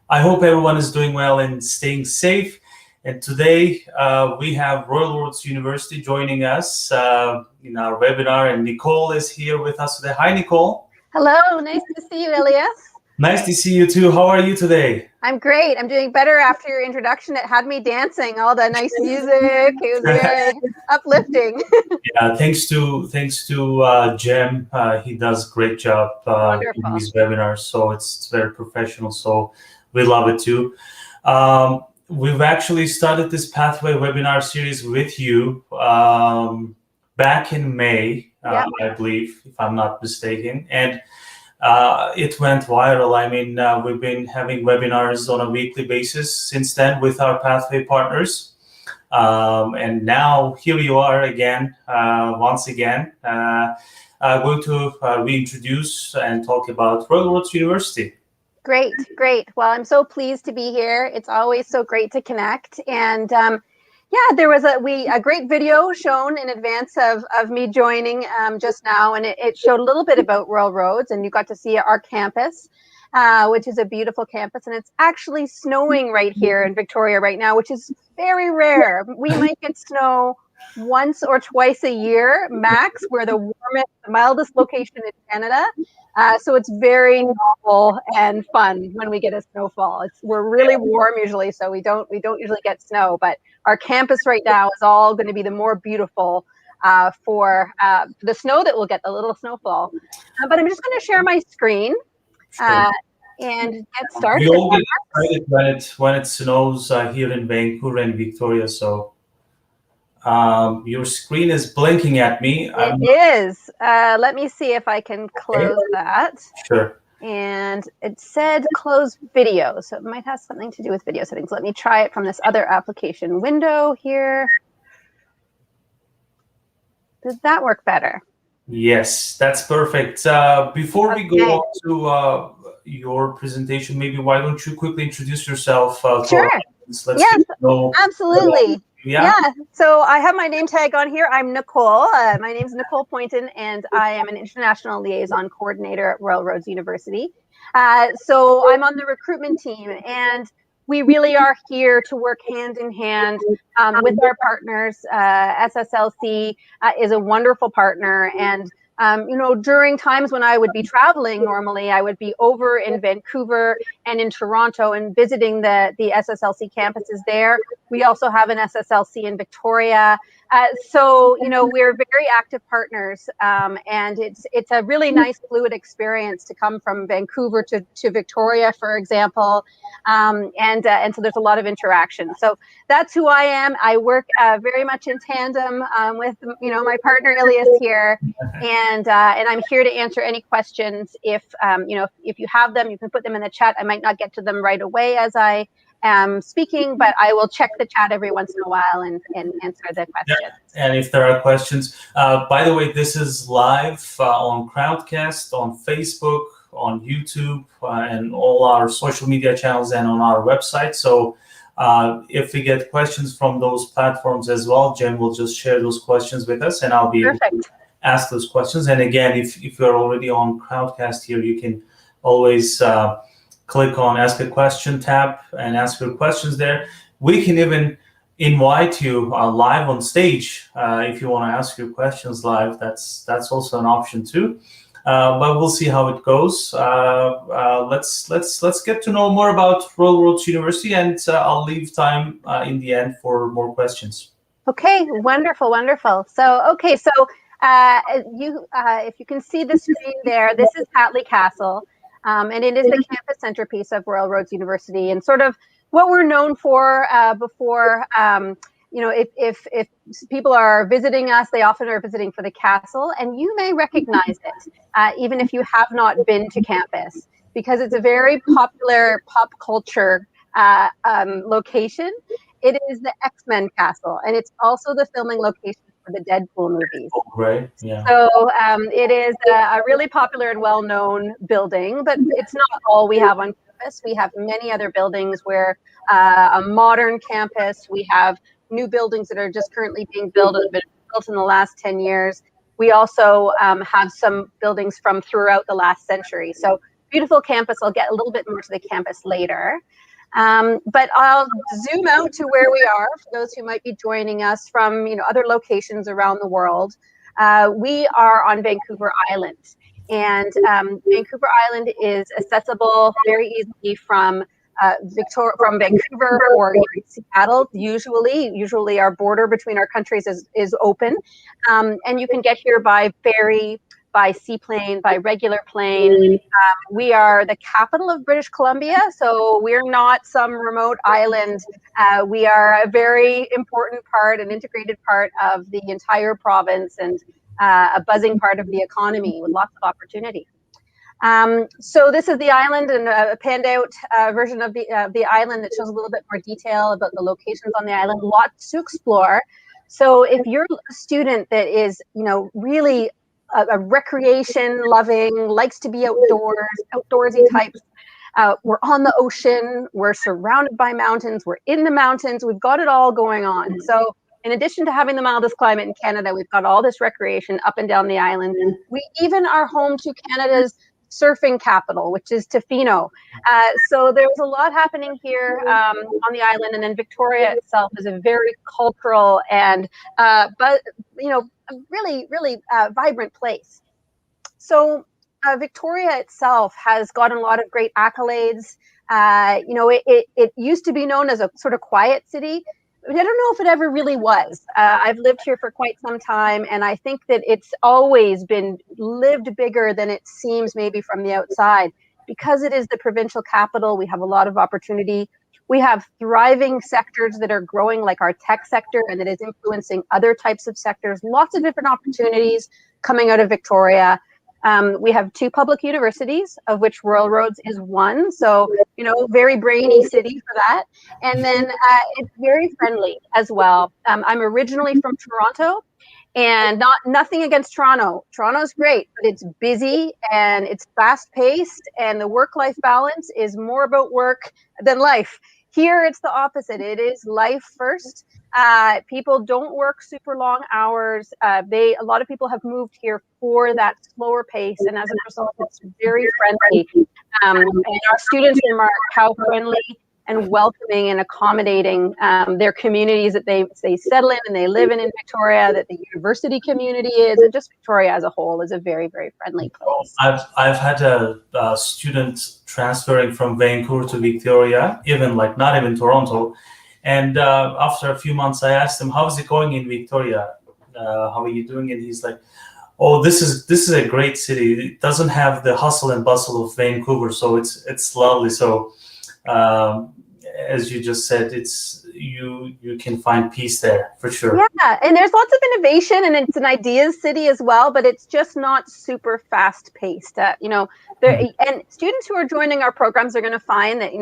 I hope everyone is doing well and staying safe. And today we have Royal Roads University joining us in our webinar, and Nicole is here with us today. Hi, Nicole. Hello, nice to see you, Elias. Nice to see you too. How are you today? I'm great. I'm doing better after your introduction. It had me dancing, all the nice music. It was very uplifting. Yeah, thanks to Jem. He does a great job in his webinars, so it's very professional. So we love it too. We've actually started this Pathway webinar series with you back in May, Yep. I believe, if I'm not mistaken, and it went viral. I mean, we've been having webinars on a weekly basis since then with our Pathway partners. And now here you are again, once again, going to reintroduce and talk about Royal Roads University. Great. Well, I'm so pleased to be here. It's always so great to connect. And yeah, there was a great video shown in advance of me joining just now, and it showed a little bit about Royal Roads, and you got to see our campus, which is a beautiful campus, and it's actually snowing right here in Victoria right now, which is very rare. We might get snow once or twice a year max. We're the warmest, the mildest location in Canada. So it's very novel and fun when we get a snowfall. We're really warm usually, so we don't usually get snow. But our campus right now is all going to be the more beautiful for the snow that we'll get, the little snowfall. But I'm just going to share my screen and get started. We all get excited when it snows here in Vancouver and Victoria. So your screen is blinking at me. It is. Let me see if I can close that. Sure. And it said close video, so it might have something to do with video settings. Let me try it from this other application window here. Does that work better? Yes, that's perfect. Before we go on to your presentation, maybe why don't you quickly introduce yourself? Sure. Yes, absolutely. Yeah. So I have my name tag on here. I'm Nicole. My name is Nicole Poynton, and I am an international liaison coordinator at Royal Roads University. So I'm on the recruitment team, and we really are here to work hand in hand with our partners. Sslc is a wonderful partner, and during times when I would be traveling normally, I would be over in Vancouver and in Toronto and visiting the SSLC campuses there. We also have an SSLC in Victoria. So we're very active partners, and it's a really nice fluid experience to come from Vancouver to Victoria, for example, and so there's a lot of interaction. So that's who I am. I work very much in tandem with my partner Elias here, and I'm here to answer any questions. If you have them, you can put them in the chat. I might not get to them right away as I am speaking, but I will check the chat every once in a while and answer the questions. Yeah. And if there are questions, by the way, this is live on Crowdcast, on Facebook, on YouTube, and all our social media channels, and on our website. So if we get questions from those platforms as well, Jen will just share those questions with us, and I'll be able to ask those questions. And again, if you're already on Crowdcast here, you can always click on Ask a Question tab and ask your questions there. We can even invite you live on stage if you want to ask your questions live. That's also an option too. But we'll see how it goes. Let's get to know more about Royal Roads University, and I'll leave time in the end for more questions. Okay, wonderful. So if you can see the screen there, this is Hatley Castle. And it is the campus centerpiece of Royal Roads University, and sort of what we're known for before. If people are visiting us, they often are visiting for the castle, and you may recognize it, even if you have not been to campus, because it's a very popular pop culture location. It is the X-Men castle, and it's also the filming location for the Deadpool movies. Right. Yeah. So it is a really popular and well-known building, but it's not all we have on campus. We have many other buildings. We're a modern campus. We have new buildings that are just currently being built, that have been built in the last 10 years. We also have some buildings from throughout the last century. So beautiful campus. I'll get a little bit more to the campus later. But I'll zoom out to where we are for those who might be joining us from other locations around the world. We are on Vancouver Island, and Vancouver Island is accessible very easily from Vancouver or Seattle. Usually our border between our countries is open, and you can get here by ferry, by seaplane, by regular plane. We are the capital of British Columbia, so we're not some remote island. We are a very important part, an integrated part of the entire province, and a buzzing part of the economy with lots of opportunity. So this is the island, and a panned out version of the island that shows a little bit more detail about the locations on the island. Lots to explore. So if you're a student that is, really a recreation loving, likes to be outdoorsy types, we're on the ocean, we're surrounded by mountains, we're in the mountains, we've got it all going on. So in addition to having the mildest climate in Canada, we've got all this recreation up and down the island. We even are home to Canada's surfing capital, which is Tofino. So there's a lot happening here on the island, and then Victoria itself is a very cultural and but really vibrant place. So Victoria itself has gotten a lot of great accolades. It used to be known as a sort of quiet city. I don't know if it ever really was. I've lived here for quite some time, and I think that it's always been lived bigger than it seems maybe from the outside. Because it is the provincial capital, we have a lot of opportunity. We have thriving sectors that are growing, like our tech sector, and that is influencing other types of sectors. Lots of different opportunities coming out of Victoria. We have 2 public universities, of which Royal Roads is one. So, very brainy city for that. And then it's very friendly as well. I'm originally from Toronto, and nothing against Toronto. Toronto's great, but it's busy and it's fast paced, and the work-life balance is more about work than life. Here, it's the opposite. It is life first. People don't work super long hours. A lot of people have moved here for that slower pace, and as a result, it's very friendly. And our students remark how friendly and welcoming and accommodating their communities that they settle in and they live in Victoria, that the university community is, and just Victoria as a whole is a very, very friendly place. I've had a student transferring from Vancouver to Victoria, not even Toronto. And after a few months, I asked him, "How is it going in Victoria? How are you doing?" And he's like, "Oh, this is a great city. It doesn't have the hustle and bustle of Vancouver, so it's lovely." So, as you just said, you can find peace there for sure. Yeah, and there's lots of innovation, and it's an ideas city as well, but it's just not super fast paced. And students who are joining our programs are going to find that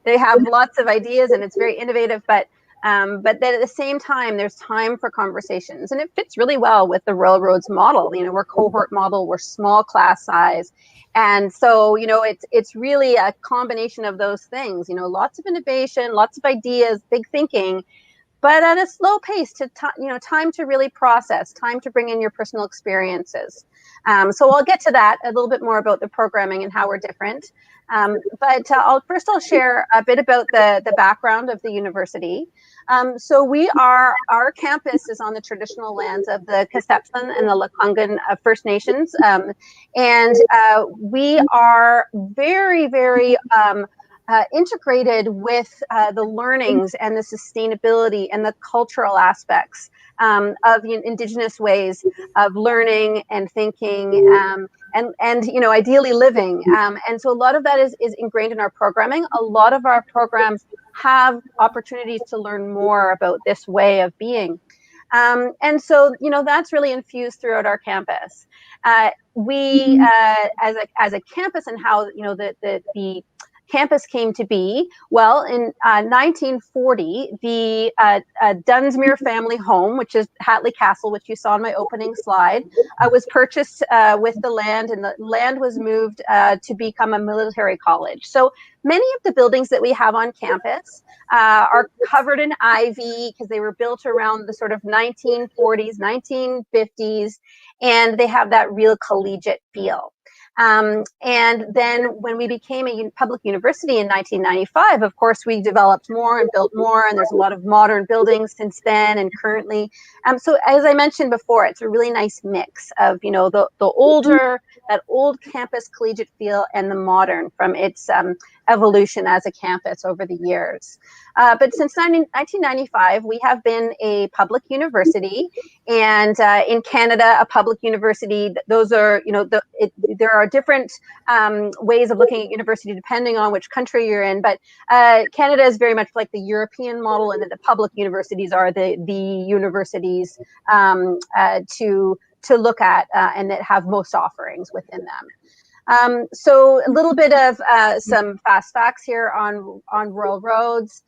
they have lots of ideas and it's very innovative, but then at the same time, there's time for conversations, and it fits really well with the Royal Roads model. We're cohort model, we're small class size. And so, it's really a combination of those things, lots of innovation, lots of ideas, big thinking, but at a slow pace time to really process, time to bring in your personal experiences. So I'll get to that a little bit more about the programming and how we're different. But I'll share a bit about the background of the university. So our campus is on the traditional lands of the Kasepsan and the Lekwungen First Nations. And we are very, very integrated with the learnings and the sustainability and the cultural aspects of Indigenous ways of learning and thinking and ideally living. And so a lot of that is ingrained in our programming. A lot of our programs have opportunities to learn more about this way of being. And so, that's really infused throughout our campus. We, as a campus, and how, the campus came to be, well, in 1940, the Dunsmuir family home, which is Hatley Castle, which you saw in my opening slide, was purchased with the land, and the land was moved to become a military college. So many of the buildings that we have on campus are covered in ivy because they were built around the sort of 1940s, 1950s, and they have that real collegiate feel. And then when we became a public university in 1995, of course, we developed more and built more, and there's a lot of modern buildings since then and currently. So as I mentioned before, it's a really nice mix of, the older, that old campus collegiate feel, and the modern from its evolution as a campus over the years. But since 1995, we have been a public university, and in Canada, a public university, those are, there are different ways of looking at university depending on which country you're in, but Canada is very much like the European model, and that the public universities are the universities to look at and that have most offerings within them. So a little bit of some fast facts here on Royal Roads.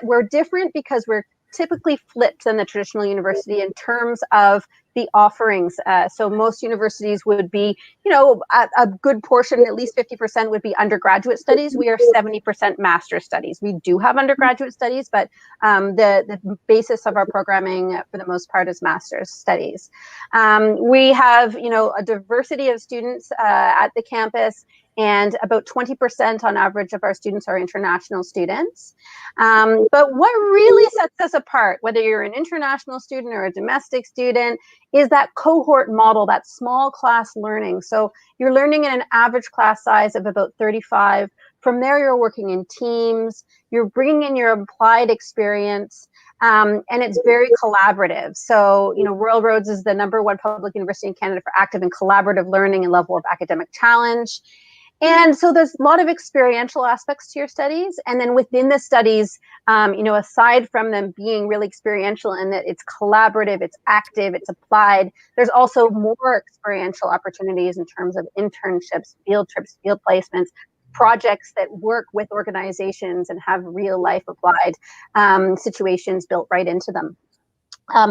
We're different because we're typically flipped than the traditional university in terms of the offerings. So most universities would be, a good portion, at least 50% would be undergraduate studies. We are 70% master's studies. We do have undergraduate studies, but the basis of our programming for the most part is master's studies. We have, a diversity of students at the campus, and about 20% on average of our students are international students. But what really sets us apart, whether you're an international student or a domestic student, is that cohort model, that small class learning. So you're learning in an average class size of about 35. From there, you're working in teams, you're bringing in your applied experience, and it's very collaborative. So, Royal Roads is the #1 public university in Canada for active and collaborative learning and level of academic challenge. And so there's a lot of experiential aspects to your studies. And then within the studies, aside from them being really experiential and that it's collaborative, it's active, it's applied, there's also more experiential opportunities in terms of internships, field trips, field placements, projects that work with organizations and have real life applied situations built right into them.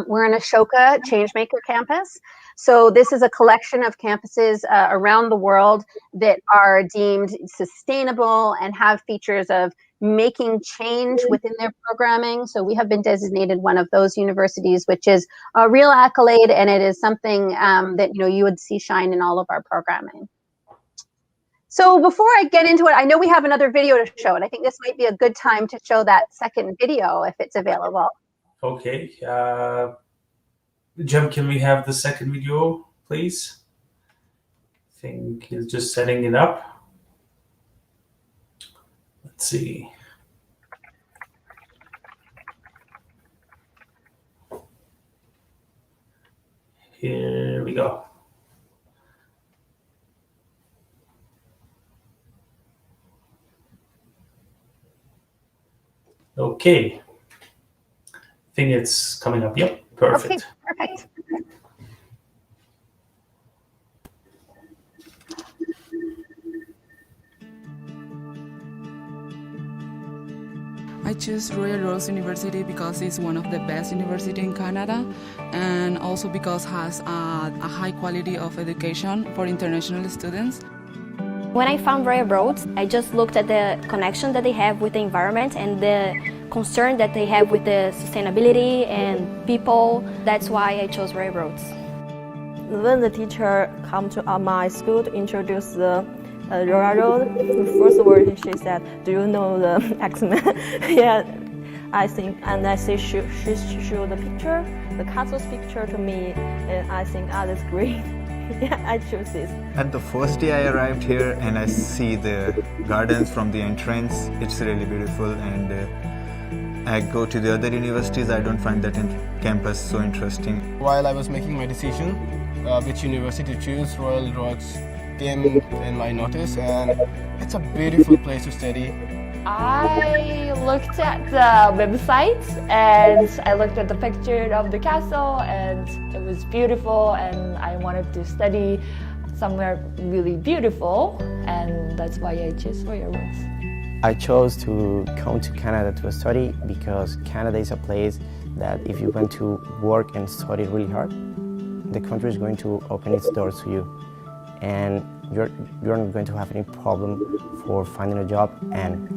We're in Ashoka Changemaker campus. So this is a collection of campuses around the world that are deemed sustainable and have features of making change within their programming. So we have been designated one of those universities, which is a real accolade, and it is something that you would see shine in all of our programming. So before I get into it, I know we have another video to show, and I think this might be a good time to show that second video if it's available. Okay. Jem, can we have the second video, please? I think he's just setting it up. Let's see. Here we go. Okay. I think it's coming up. Yep, perfect. Okay, perfect. I choose Royal Roads University because it's one of the best universities in Canada, and also because it has a high quality of education for international students. When I found Royal Roads, I just looked at the connection that they have with the environment and the concern that they have with the sustainability and people. That's why I chose Royal Roads. When the teacher come to my school to introduce the Royal Road, the first word she said, "Do you know the X-Men?" Yeah, I think, and I see she showed the picture, the castle's picture to me, and I think, that's great. Yeah, I choose this. At the first day I arrived here and I see the gardens from the entrance. It's really beautiful, and I go to the other universities, I don't find that campus so interesting. While I was making my decision which university to choose, Royal Roads came in my notice, and it's a beautiful place to study. I looked at the website and I looked at the picture of the castle, and it was beautiful, and I wanted to study somewhere really beautiful, and that's why I chose Royal Roads. I chose to come to Canada to study because Canada is a place that if you want to work and study really hard, the country is going to open its doors to you, and you're not going to have any problem for finding a job, and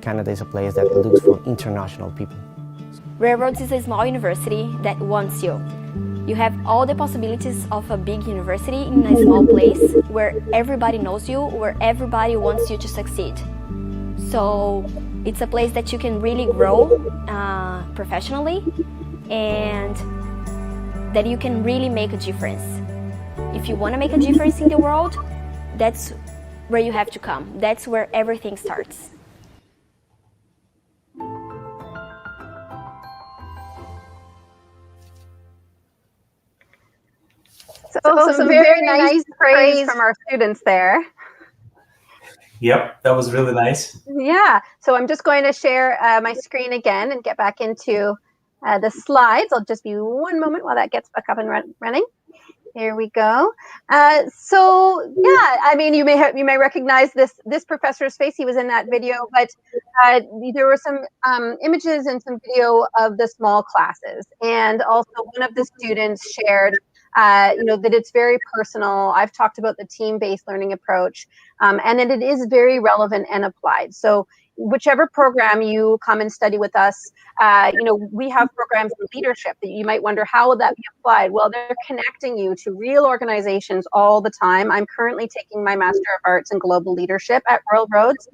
Canada is a place that looks for international people. Royal Roads is a small university that wants you. You have all the possibilities of a big university in a small place where everybody knows you, where everybody wants you to succeed. So it's a place that you can really grow professionally, and that you can really make a difference. If you want to make a difference in the world, that's where you have to come. That's where everything starts. So some very nice praise from our students there. Yep, that was really nice. Yeah, so I'm just going to share my screen again and get back into the slides. I'll just be one moment while that gets back up and running. Here we go. So yeah, I mean, you may recognize this professor's face. He was in that video, but there were some images and some video of the small classes, and also one of the students shared that it's very personal. I've talked about the team-based learning approach, and that it is very relevant and applied. So whichever program you come and study with us, we have programs in leadership that you might wonder, how will that be applied? Well, they're connecting you to real organizations all the time. I'm currently taking my Master of Arts in Global Leadership at Royal Roads.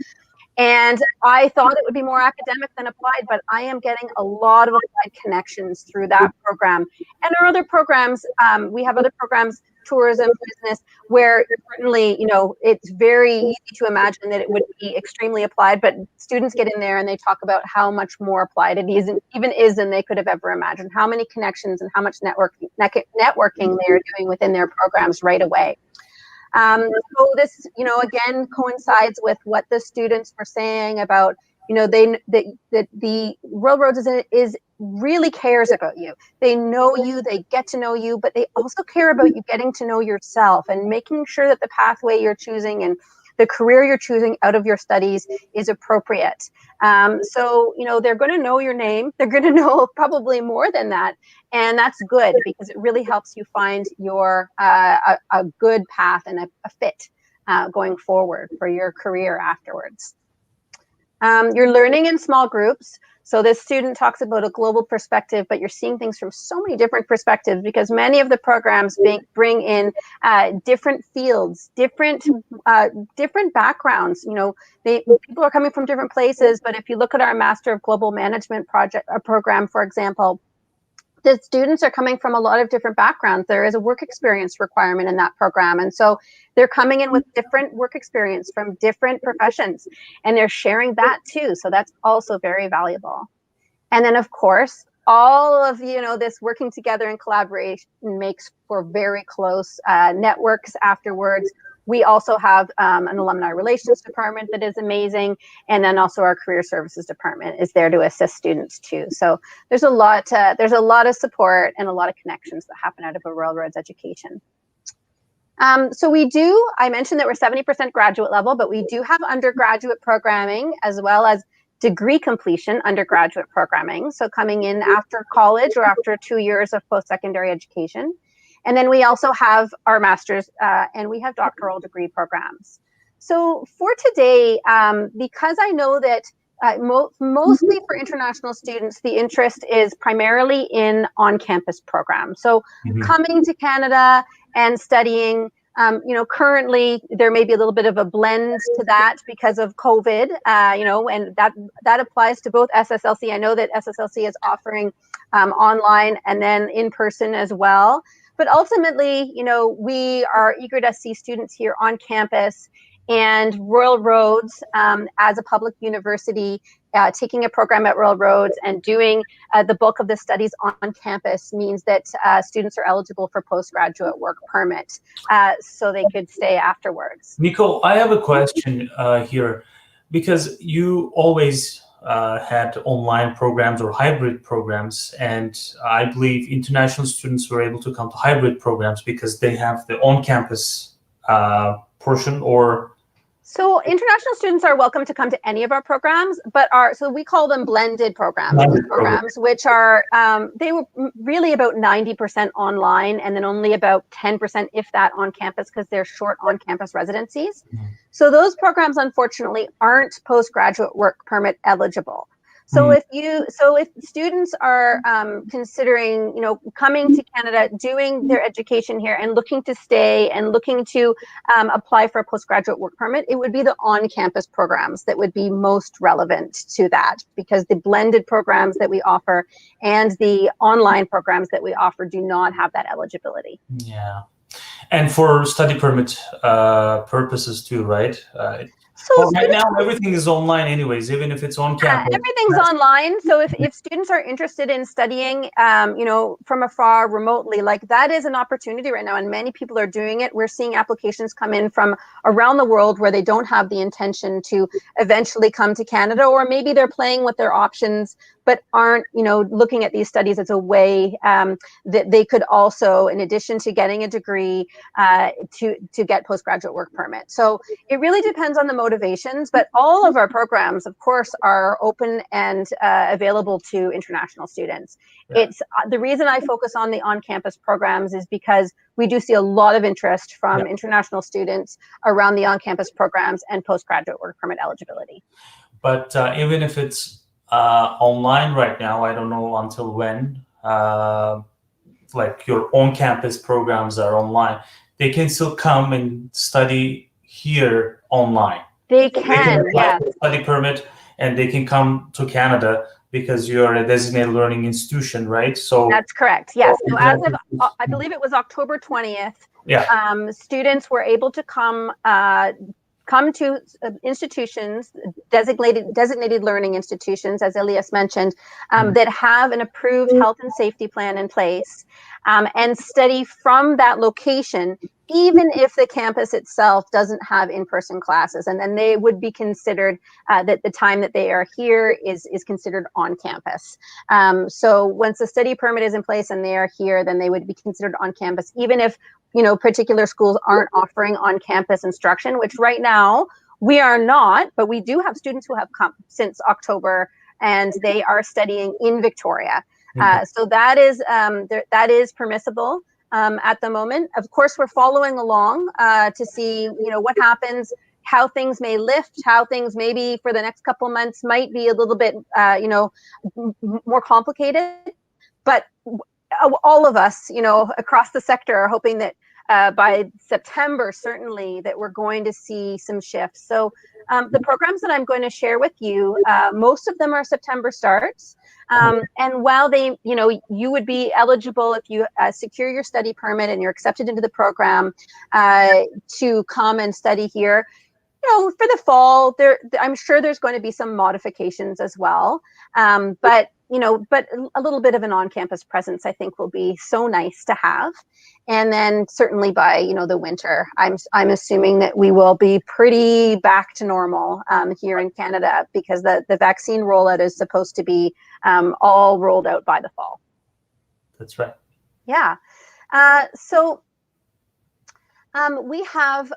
And I thought it would be more academic than applied, but I am getting a lot of applied connections through that program. And our other programs, we have other programs, tourism, business, where certainly, it's very easy to imagine that it would be extremely applied, but students get in there and they talk about how much more applied it is than they could have ever imagined, how many connections and how much networking they are doing within their programs right away. So this, again, coincides with what the students were saying about, that the Royal Roads is really cares about you. They know you, they get to know you, but they also care about you getting to know yourself and making sure that the pathway you're choosing and the career you're choosing out of your studies is appropriate. So, they're going to know your name. They're going to know probably more than that. And that's good, because it really helps you find your a good path and a fit going forward for your career afterwards. You're learning in small groups. So this student talks about a global perspective, but you're seeing things from so many different perspectives, because many of the programs bring in different fields, different backgrounds. People are coming from different places, but if you look at our Master of Global Management program, for example, the students are coming from a lot of different backgrounds. There is a work experience requirement in that program. And so they're coming in with different work experience from different professions, and they're sharing that too. So that's also very valuable. And then, of course, all of, this working together and collaboration makes for very close networks afterwards. We also have an alumni relations department that is amazing. And then also our career services department is there to assist students too. So there's a lot of support and a lot of connections that happen out of a Royal Roads education. So I mentioned that we're 70% graduate level, but we do have undergraduate programming as well as degree completion undergraduate programming. So coming in after college or after 2 years of post-secondary education. And then we also have our master's and we have doctoral degree programs. So for today, because I know that mostly for international students, the interest is primarily in on-campus programs. So coming to Canada and studying, currently there may be a little bit of a blend to that because of COVID, and that applies to both SSLC. I know that SSLC is offering online and then in person as well. But ultimately, we are eager to see students here on campus, and Royal Roads as a public university, taking a program at Royal Roads and doing the bulk of the studies on campus means that students are eligible for postgraduate work permit, so they could stay afterwards. Nicole, I have a question here, because you always had online programs or hybrid programs, and I believe international students were able to come to hybrid programs because they have the on-campus portion. Or so international students are welcome to come to any of our programs, but so we call them blended programs, which are they were really about 90% online, and then only about 10%, if that, on campus, because they're short on-campus residencies. So those programs, unfortunately, aren't postgraduate work permit eligible. So if students are considering, coming to Canada, doing their education here, and looking to stay and looking to apply for a postgraduate work permit, it would be the on-campus programs that would be most relevant to that, because the blended programs that we offer and the online programs that we offer do not have that eligibility. Yeah, and for study permit purposes too, right? So right now, everything is online anyways, even if it's on campus. Everything's online. So if students are interested in studying, from afar, remotely, like that is an opportunity right now, and many people are doing it. We're seeing applications come in from around the world where they don't have the intention to eventually come to Canada, or maybe they're playing with their options, but aren't, looking at these studies as a way that they could also, in addition to getting a degree, to get postgraduate work permit. So it really depends on the motivations, but all of our programs, of course, are open and available to international students. Yeah. It's the reason I focus on the on-campus programs is because we do see a lot of interest from international students around the on-campus programs and postgraduate work permit eligibility. But even if it's online right now, I don't know until when, like your on-campus programs are online, they can still come and study here online. They can apply for a study permit, and they can come to Canada because you're a designated learning institution, right? So that's correct. Yes. So as of, I believe it was October 20th, students were able to come to institutions, designated learning institutions, as Elias mentioned, that have an approved health and safety plan in place, and study from that location, even if the campus itself doesn't have in-person classes. And then they would be considered, that the time that they are here is considered on campus. So once the study permit is in place and they are here, then they would be considered on campus, even if particular schools aren't offering on-campus instruction, which right now we are not, but we do have students who have come since October, and they are studying in Victoria. So that is permissible at the moment. Of course, we're following along to see, what happens, how things may lift, how things maybe for the next couple months might be a little bit, more complicated. But all of us, across the sector are hoping that by September, certainly, that we're going to see some shifts. So the programs that I'm going to share with you, most of them are September starts. And while they, you would be eligible if you secure your study permit and you're accepted into the program to come and study here, for the fall, I'm sure there's going to be some modifications as well. But a little bit of an on-campus presence, I think, will be so nice to have. And then certainly by, the winter, I'm assuming that we will be pretty back to normal here in Canada, because the vaccine rollout is supposed to be all rolled out by the fall. That's right. Yeah. So we have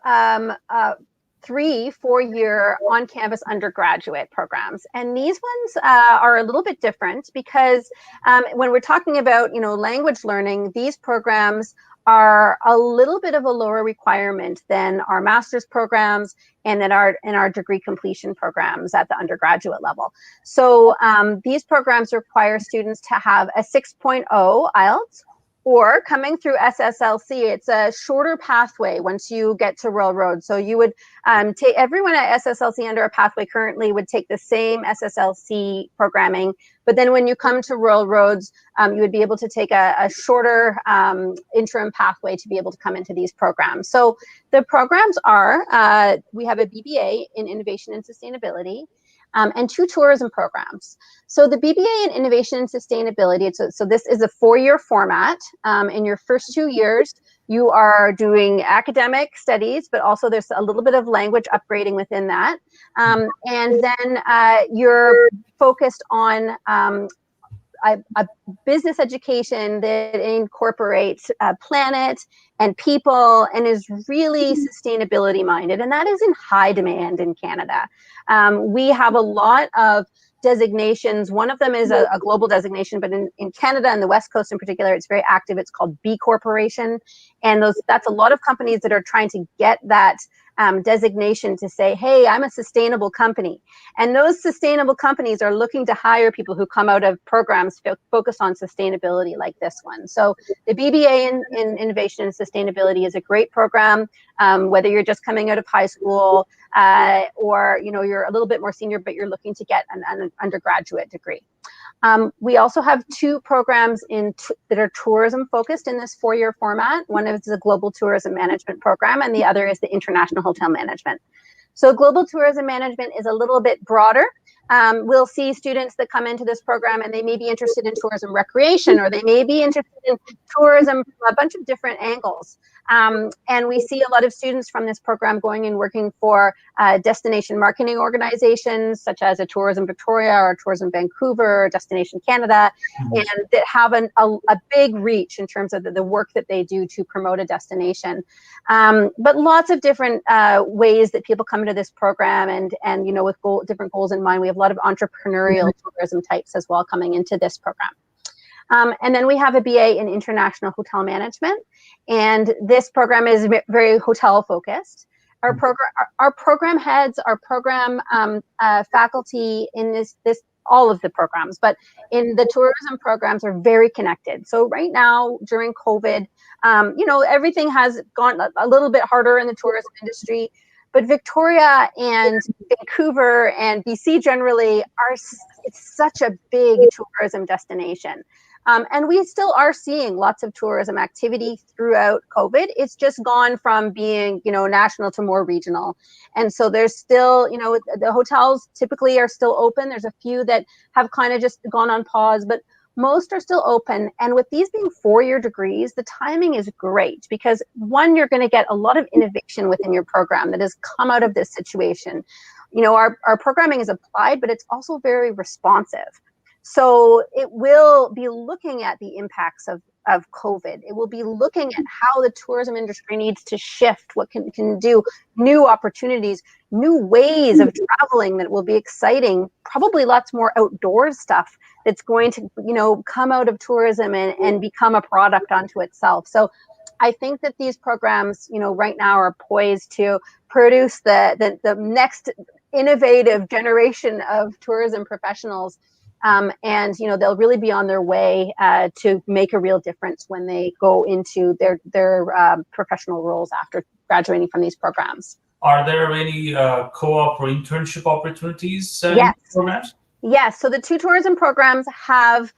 3 4-year on-campus undergraduate programs, and these ones are a little bit different because when we're talking about language learning, these programs are a little bit of a lower requirement than our master's programs and then our degree completion programs at the undergraduate level. So these programs require students to have a 6.0 IELTS, or coming through Sslc. It's a shorter pathway once you get to Royal Road. So you would take everyone at Sslc under a pathway currently would take the same Sslc programming, but then when you come to Royal Roads, you would be able to take a shorter interim pathway to be able to come into these programs. So the programs are, we have a BBA in Innovation and Sustainability, and 2 tourism programs. So the BBA in Innovation and Sustainability, so this is a 4-year format. In your first 2 years, you are doing academic studies, but also there's a little bit of language upgrading within that. And then you're focused on a business education that incorporates planet and people and is really sustainability minded. And that is in high demand in Canada. We have a lot of designations. One of them is a global designation, but in Canada and the West Coast in particular, it's very active. It's called B Corporation. And that's a lot of companies that are trying to get that designation to say, hey, I'm a sustainable company. And those sustainable companies are looking to hire people who come out of programs focused on sustainability like this one. So the BBA in Innovation and Sustainability is a great program, whether you're just coming out of high school or you're a little bit more senior, but you're looking to get an undergraduate degree. We also have two programs that are tourism focused in this 4-year format. One is the Global Tourism Management Program, and the other is the International Hotel Management. So Global Tourism Management is a little bit broader. We'll see students that come into this program and they may be interested in tourism recreation, or they may be interested in tourism from a bunch of different angles. And we see a lot of students from this program going and working for destination marketing organizations such as a Tourism Victoria or Tourism Vancouver, or Destination Canada, and that have a big reach in terms of the work that they do to promote a destination. But lots of different ways that people come into this program, and with different goals in mind. We have a lot of entrepreneurial tourism types as well coming into this program. And then we have a BA in International Hotel Management, and this program is very hotel focused. Our program heads, our program faculty in all of the programs, but in the tourism programs are very connected. So right now during COVID, everything has gone a little bit harder in the tourism industry, but Victoria and Vancouver and BC generally it's such a big tourism destination. And we still are seeing lots of tourism activity throughout COVID. It's just gone from being, national to more regional. And so there's still, the hotels typically are still open. There's a few that have kind of just gone on pause, but most are still open. And with these being 4-year degrees, the timing is great because one, you're going to get a lot of innovation within your program that has come out of this situation. Our programming is applied, but it's also very responsive. So it will be looking at the impacts of COVID. It will be looking at how the tourism industry needs to shift, what can do, new opportunities, new ways of traveling that will be exciting, probably lots more outdoors stuff that's going to, come out of tourism and become a product unto itself. So I think that these programs, right now are poised to produce the next innovative generation of tourism professionals. And they'll really be on their way to make a real difference when they go into their professional roles after graduating from these programs. Are there any co-op or internship opportunities in Yes. these programs? Yes. So the two tourism programs have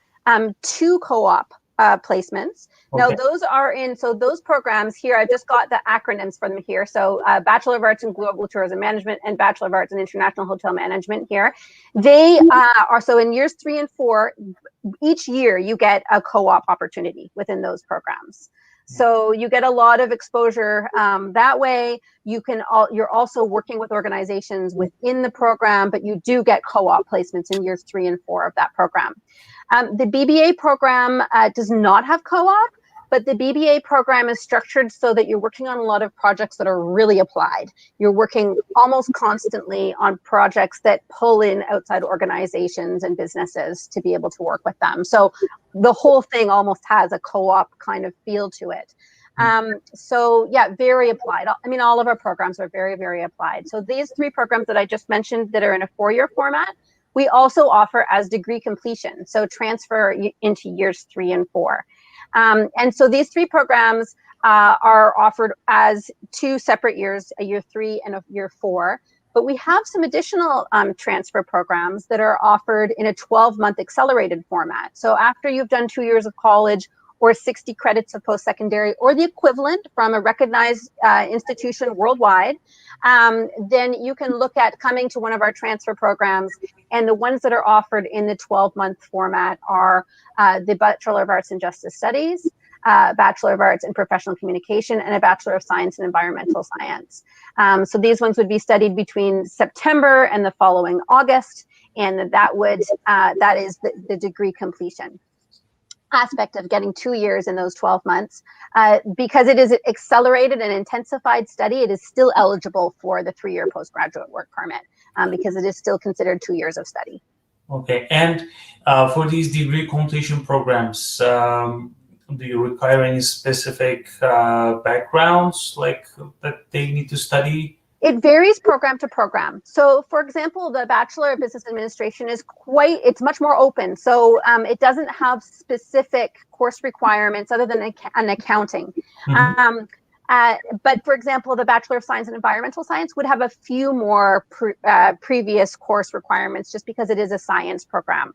2 co-op placements. Okay. Now those programs here, I've just got the acronyms for them here. So Bachelor of Arts in Global Tourism Management and Bachelor of Arts in International Hotel Management here. They are, so in years 3 and 4, each year you get a co-op opportunity within those programs. So you get a lot of exposure that way. You're also working with organizations within the program, but you do get co-op placements in years 3 and 4 of that program. The BBA program does not have co-op, but the BBA program is structured so that you're working on a lot of projects that are really applied. You're working almost constantly on projects that pull in outside organizations and businesses to be able to work with them. So the whole thing almost has a co-op kind of feel to it. So yeah, very applied. I mean, all of our programs are very, very applied. So these 3 programs that I just mentioned that are in a 4-year format, we also offer as degree completion. So transfer into years 3 and 4. And so these 3 programs are offered as 2 separate years, a year 3 and a year 4. But we have some additional transfer programs that are offered in a 12-month accelerated format. So after you've done 2 years of college or 60 credits of post-secondary or the equivalent from a recognized institution worldwide, then you can look at coming to one of our transfer programs. And the ones that are offered in the 12-month format are the Bachelor of Arts in Justice Studies, Bachelor of Arts in Professional Communication, and a Bachelor of Science in Environmental Science. So these ones would be studied between September and the following August, and that is the degree completion aspect of getting 2 years in those 12 months. Because it is accelerated and intensified study, it is still eligible for the 3-year postgraduate work permit because it is still considered 2 years of study. Okay, and for these degree completion programs, do you require any specific backgrounds like that they need to study? It varies program to program. So, for example, the Bachelor of Business Administration is it's much more open. So it doesn't have specific course requirements other than an accounting. But for example, the Bachelor of Science in Environmental Science would have a few more previous course requirements just because it is a science program.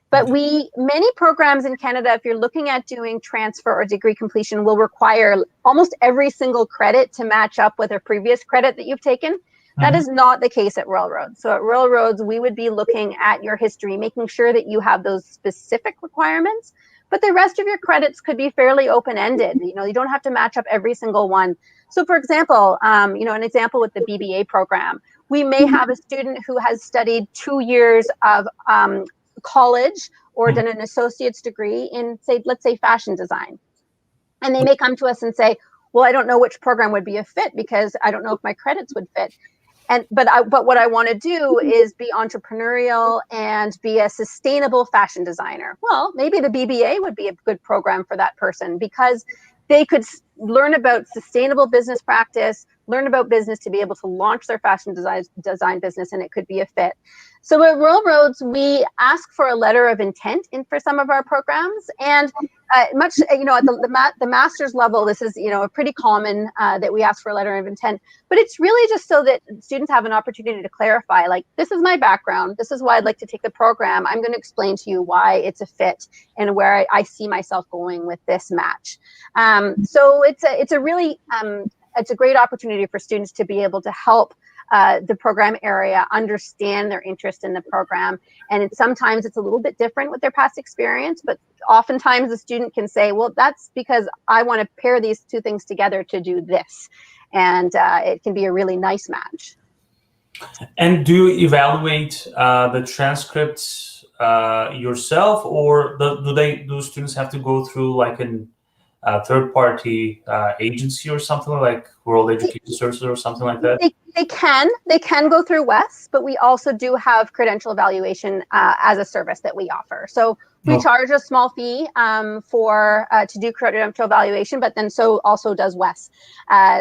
But many programs in Canada, if you're looking at doing transfer or degree completion, will require almost every single credit to match up with a previous credit that you've taken. That is not the case at Royal Roads. So at Royal Roads, we would be looking at your history, making sure that you have those specific requirements, but the rest of your credits could be fairly open-ended. You don't have to match up every single one. So for example, an example with the Bba program, we may have a student who has studied 2 years of college or done an associate's degree in, let's say fashion design. And they may come to us and say, well, I don't know which program would be a fit because I don't know if my credits would fit. But what I want to do is be entrepreneurial and be a sustainable fashion designer. Well, maybe the BBA would be a good program for that person because they could learn about sustainable business practice, learn about business to be able to launch their fashion design business, and it could be a fit. So at Royal Roads, we ask for a letter of intent for some of our programs, and at the master's level, this is pretty common that we ask for a letter of intent. But it's really just so that students have an opportunity to clarify, like, this is my background, this is why I'd like to take the program. I'm going to explain to you why it's a fit and where I see myself going with this match. So it's a great opportunity for students to be able to help the program area understand their interest in the program. And sometimes it's a little bit different with their past experience, but oftentimes the student can say, well, that's because I want to pair these two things together to do this. And it can be a really nice match. And do you evaluate the transcripts yourself, or do students have to go through like a third-party agency or something like World Education Services or something like that? They can go through WES, but we also do have Credential Evaluation as a service that we offer. So we charge a small fee to do Credential Evaluation, but then so also does WES.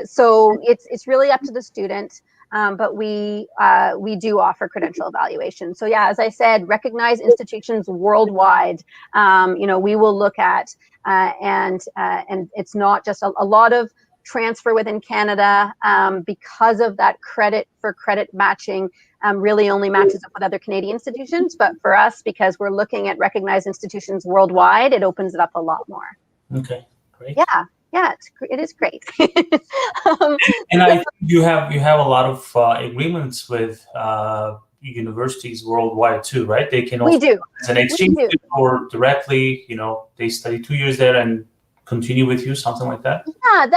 So it's really up to the student. But we do offer Credential Evaluation. So yeah, as I said, recognized institutions worldwide, we will look at, and it's not just a lot of transfer within Canada because of that credit for credit matching really only matches up with other Canadian institutions. But for us, because we're looking at recognized institutions worldwide, it opens it up a lot more. Okay, great. Yeah, it is great. And I think you have a lot of agreements with universities worldwide too, right? They can also, as an exchange or directly, they study 2 years there and continue with you, something like that? Yeah,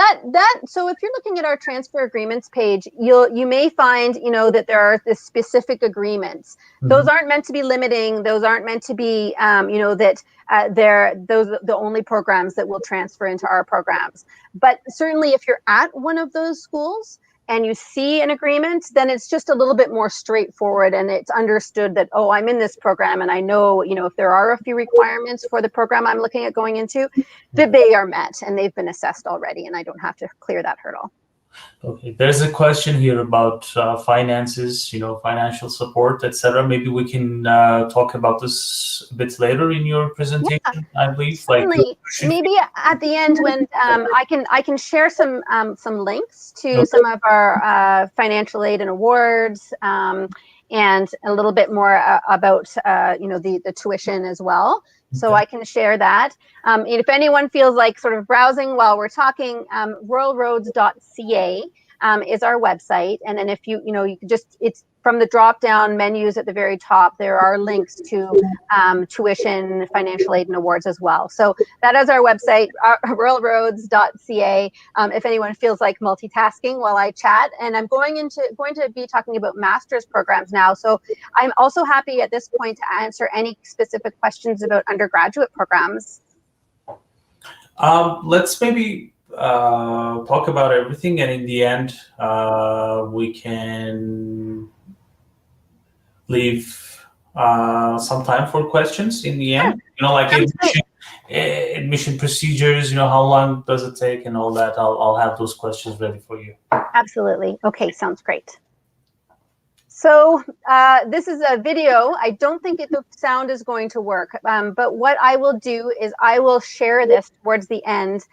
so if you're looking at our transfer agreements page, you may find, that there are the specific agreements. Those aren't meant to be limiting. Those aren't meant to be, those are the only programs that will transfer into our programs. But certainly if you're at one of those schools and you see an agreement, then it's just a little bit more straightforward, and it's understood that, oh, I'm in this program, and I know, if there are a few requirements for the program I'm looking at going into, that they are met and they've been assessed already, and I don't have to clear that hurdle. Okay, there's a question here about finances, financial support, etc. Maybe we can talk about this a bit later in your presentation, I believe. Certainly. Maybe at the end when I can share some links to some of our financial aid and awards, and a little bit more about the tuition as well. So I can share that. If anyone feels like sort of browsing while we're talking, royalroads.ca is our website. And then if you can it's from the drop-down menus at the very top, there are links to tuition, financial aid, and awards as well. So that is our website, royalroads.ca, if anyone feels like multitasking while I chat. And I'm going to be talking about master's programs now. So I'm also happy at this point to answer any specific questions about undergraduate programs. Let's maybe talk about everything, and in the end, we can leave some time for questions in the end. admission procedures, how long does it take and all that. I'll have those questions ready for you. Absolutely. Okay, sounds great. So this is a video. I don't think the sound is going to work, but what I will do is I will share this towards the end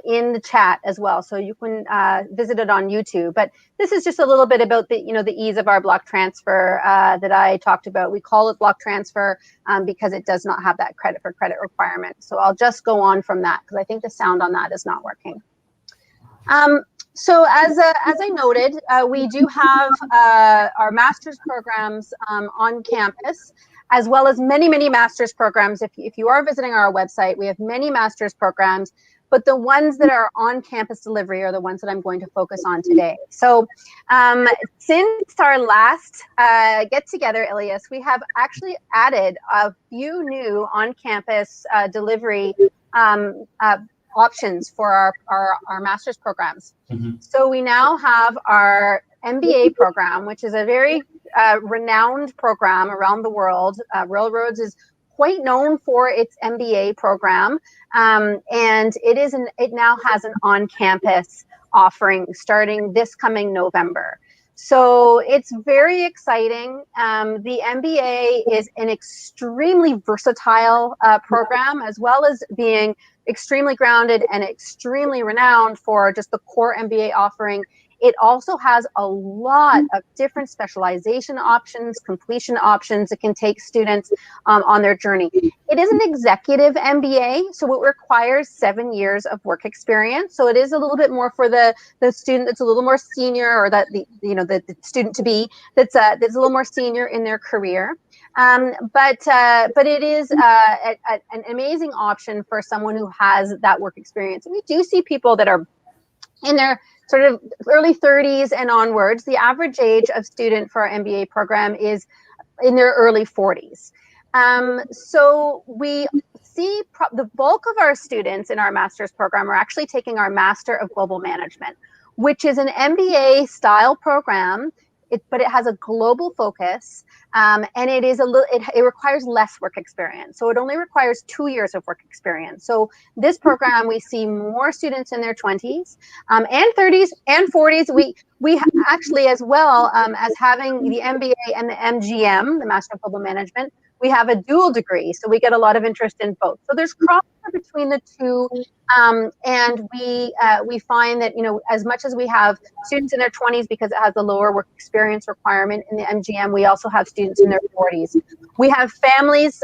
in the chat as well, so you can visit it on YouTube. But this is just a little bit about the the ease of our block transfer that I talked about. We call it block transfer because it does not have that credit for credit requirement. So I'll just go on from that because I think the sound on that is not working. So as I noted, we do have our master's programs on campus, as well as many master's programs. If you are visiting our website, we have many master's programs, but the ones that are on campus delivery are the ones that I'm going to focus on today. So since our last get together, Elias, we have actually added a few new on campus delivery options for our master's programs. Mm-hmm. So we now have our Mba program, which is a very renowned program around the world. Railroads is quite known for its MBA program, and it now has an on-campus offering starting this coming November. So it's very exciting. The MBA is an extremely versatile program, as well as being extremely grounded and extremely renowned for just the core MBA offering. It also has a lot of different specialization options, completion options that can take students on their journey. It is an executive MBA, so it requires 7 years of work experience. So it is a little bit more for the student that's a little more senior, or that the student to be that's a little more senior in their career. But it is an amazing option for someone who has that work experience. And we do see people that are in their sort of early 30s and onwards. The average age of student for our MBA program is in their early 40s. So we see the bulk of our students in our master's program are actually taking our Master of Global Management, which is an MBA style program, but it has a global focus. And it requires less work experience. So it only requires 2 years of work experience. So this program, we see more students in their 20s and 30s and 40s. We actually, as well as having the MBA and the Mgm, the Master of Global Management, we have a dual degree. So we get a lot of interest in both. So there's crossover between the two. And we find that, as much as we have students in their 20s because it has the lower work experience requirement in the Mgm, we also have students in their 40s. We have families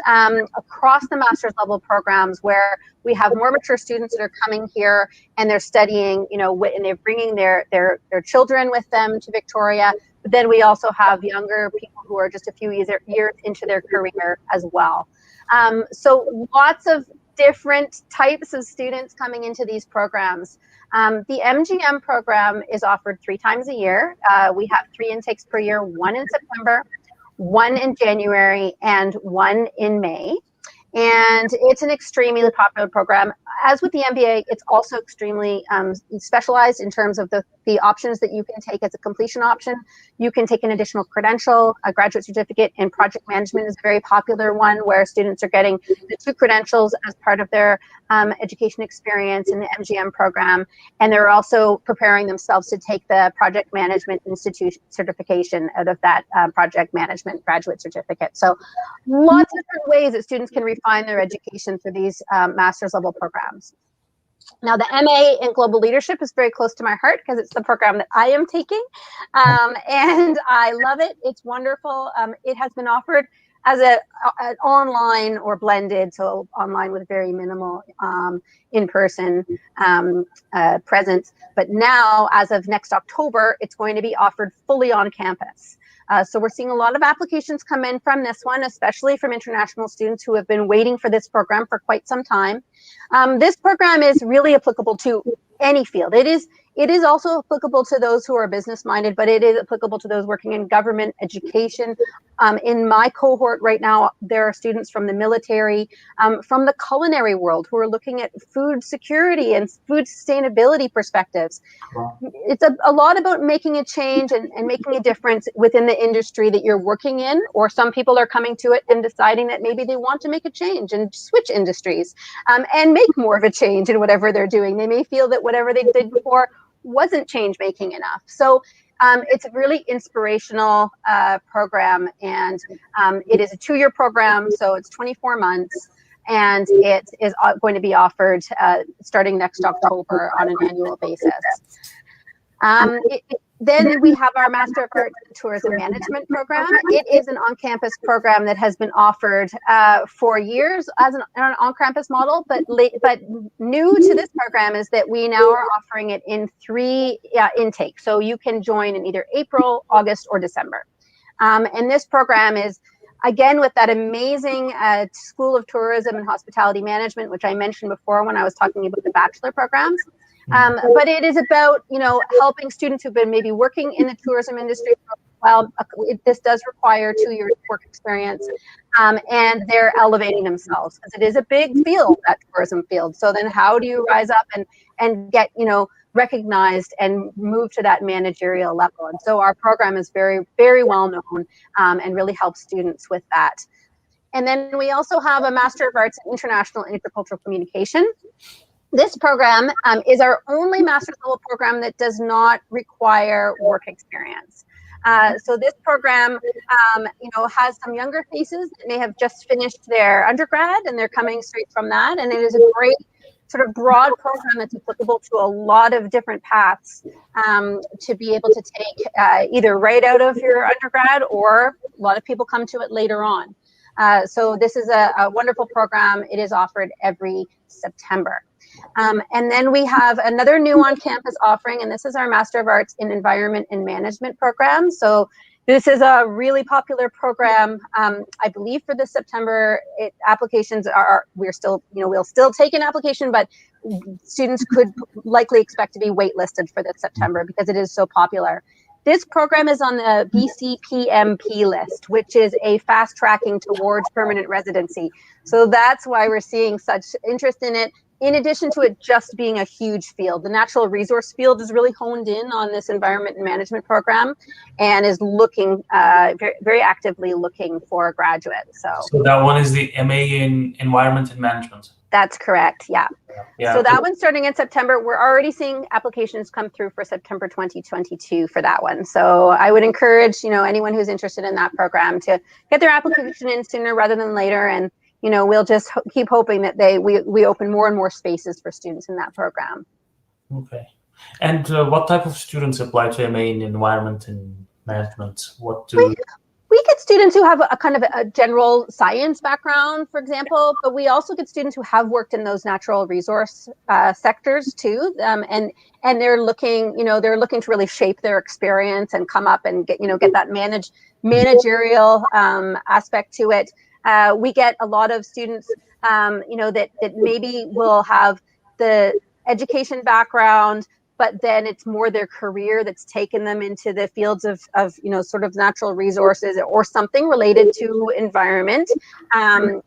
across the master's level programs where we have more mature students that are coming here and they're studying, and they're bringing their children with them to Victoria. But then we also have younger people who are just a few years into their career as well. So lots of different types of students coming into these programs. The Mgm program is offered 3 times a year. We have 3 intakes per year, 1 in September, 1 in January, and 1 in May. And it's an extremely popular program. As with the MBA, it's also extremely specialized in terms of the options that you can take as a completion option. You can take an additional credential, a graduate certificate in project management is a very popular one where students are getting the 2 credentials as part of their education experience in the Mgm program. And they're also preparing themselves to take the project management institute certification out of that project management graduate certificate. So lots of different ways that students can refine their education for these master's level programs. Now, the MA in Global Leadership is very close to my heart because it's the program that I am taking, and I love it. It's wonderful. It has been offered as an online or blended, so online with very minimal in-person presence. But now, as of next October, it's going to be offered fully on campus. So we're seeing a lot of applications come in from this one, especially from international students who have been waiting for this program for quite some time. This program is really applicable to any field. It It is also applicable to those who are business-minded, but it is applicable to those working in government, education. In my cohort right now, there are students from the military, from the culinary world who are looking at food security and food sustainability perspectives. Wow. It's a lot about making a change and making a difference within the industry that you're working in, or some people are coming to it and deciding that maybe they want to make a change and switch industries and make more of a change in whatever they're doing. They may feel that whatever they did before wasn't change making enough. So it's a really inspirational program, and it is a 2-year program, so it's 24 months, and it is going to be offered starting next October on an annual basis. Then we have our Master of Arts in Tourism Management program. It is an on-campus program that has been offered for years as an on-campus model, but new to this program is that we now are offering it in 3 intakes. So you can join in either April, August, or December. And this program is, again, with that amazing School of Tourism and Hospitality Management, which I mentioned before when I was talking about the bachelor programs. But it is about, helping students who've been maybe working in the tourism industry for a while. This does require 2 years work experience, and they're elevating themselves because it is a big field, that tourism field. So then how do you rise up and get, recognized and move to that managerial level? And so our program is very, very well known and really helps students with that. And then we also have a Master of Arts in International and Intercultural Communication. This program is our only master's level program that does not require work experience. So this program, has some younger faces that may have just finished their undergrad and they're coming straight from that. And it is a great sort of broad program that's applicable to a lot of different paths to be able to take either right out of your undergrad, or a lot of people come to it later on. So this is a wonderful program. It is offered every September. And then we have another new on-campus offering, and this is our Master of Arts in Environment and Management program. So this is a really popular program. I believe for this September, applications we'll still take an application, but students could likely expect to be waitlisted for this September because it is so popular. This program is on the BCPMP list, which is a fast tracking towards permanent residency. So that's why we're seeing such interest in it. In addition to it just being a huge field, the natural resource field is really honed in on this environment and management program and is looking very, very actively looking for a graduate. So that one is the MA in Environment and Management. That's correct. Yeah. So that one's starting in September. We're already seeing applications come through for September 2022 for that one. So I would encourage, anyone who's interested in that program to get their application in sooner rather than later. And we'll just keep hoping that we open more and more spaces for students in that program. Okay. And what type of students apply to MA in Environment and Management? We get students who have a kind of a general science background, for example, but we also get students who have worked in those natural resource sectors too, and they're looking, to really shape their experience and come up and get that managerial aspect to it. We get a lot of students, that maybe will have the education background, but then it's more their career that's taken them into the fields of sort of natural resources or something related to environment. And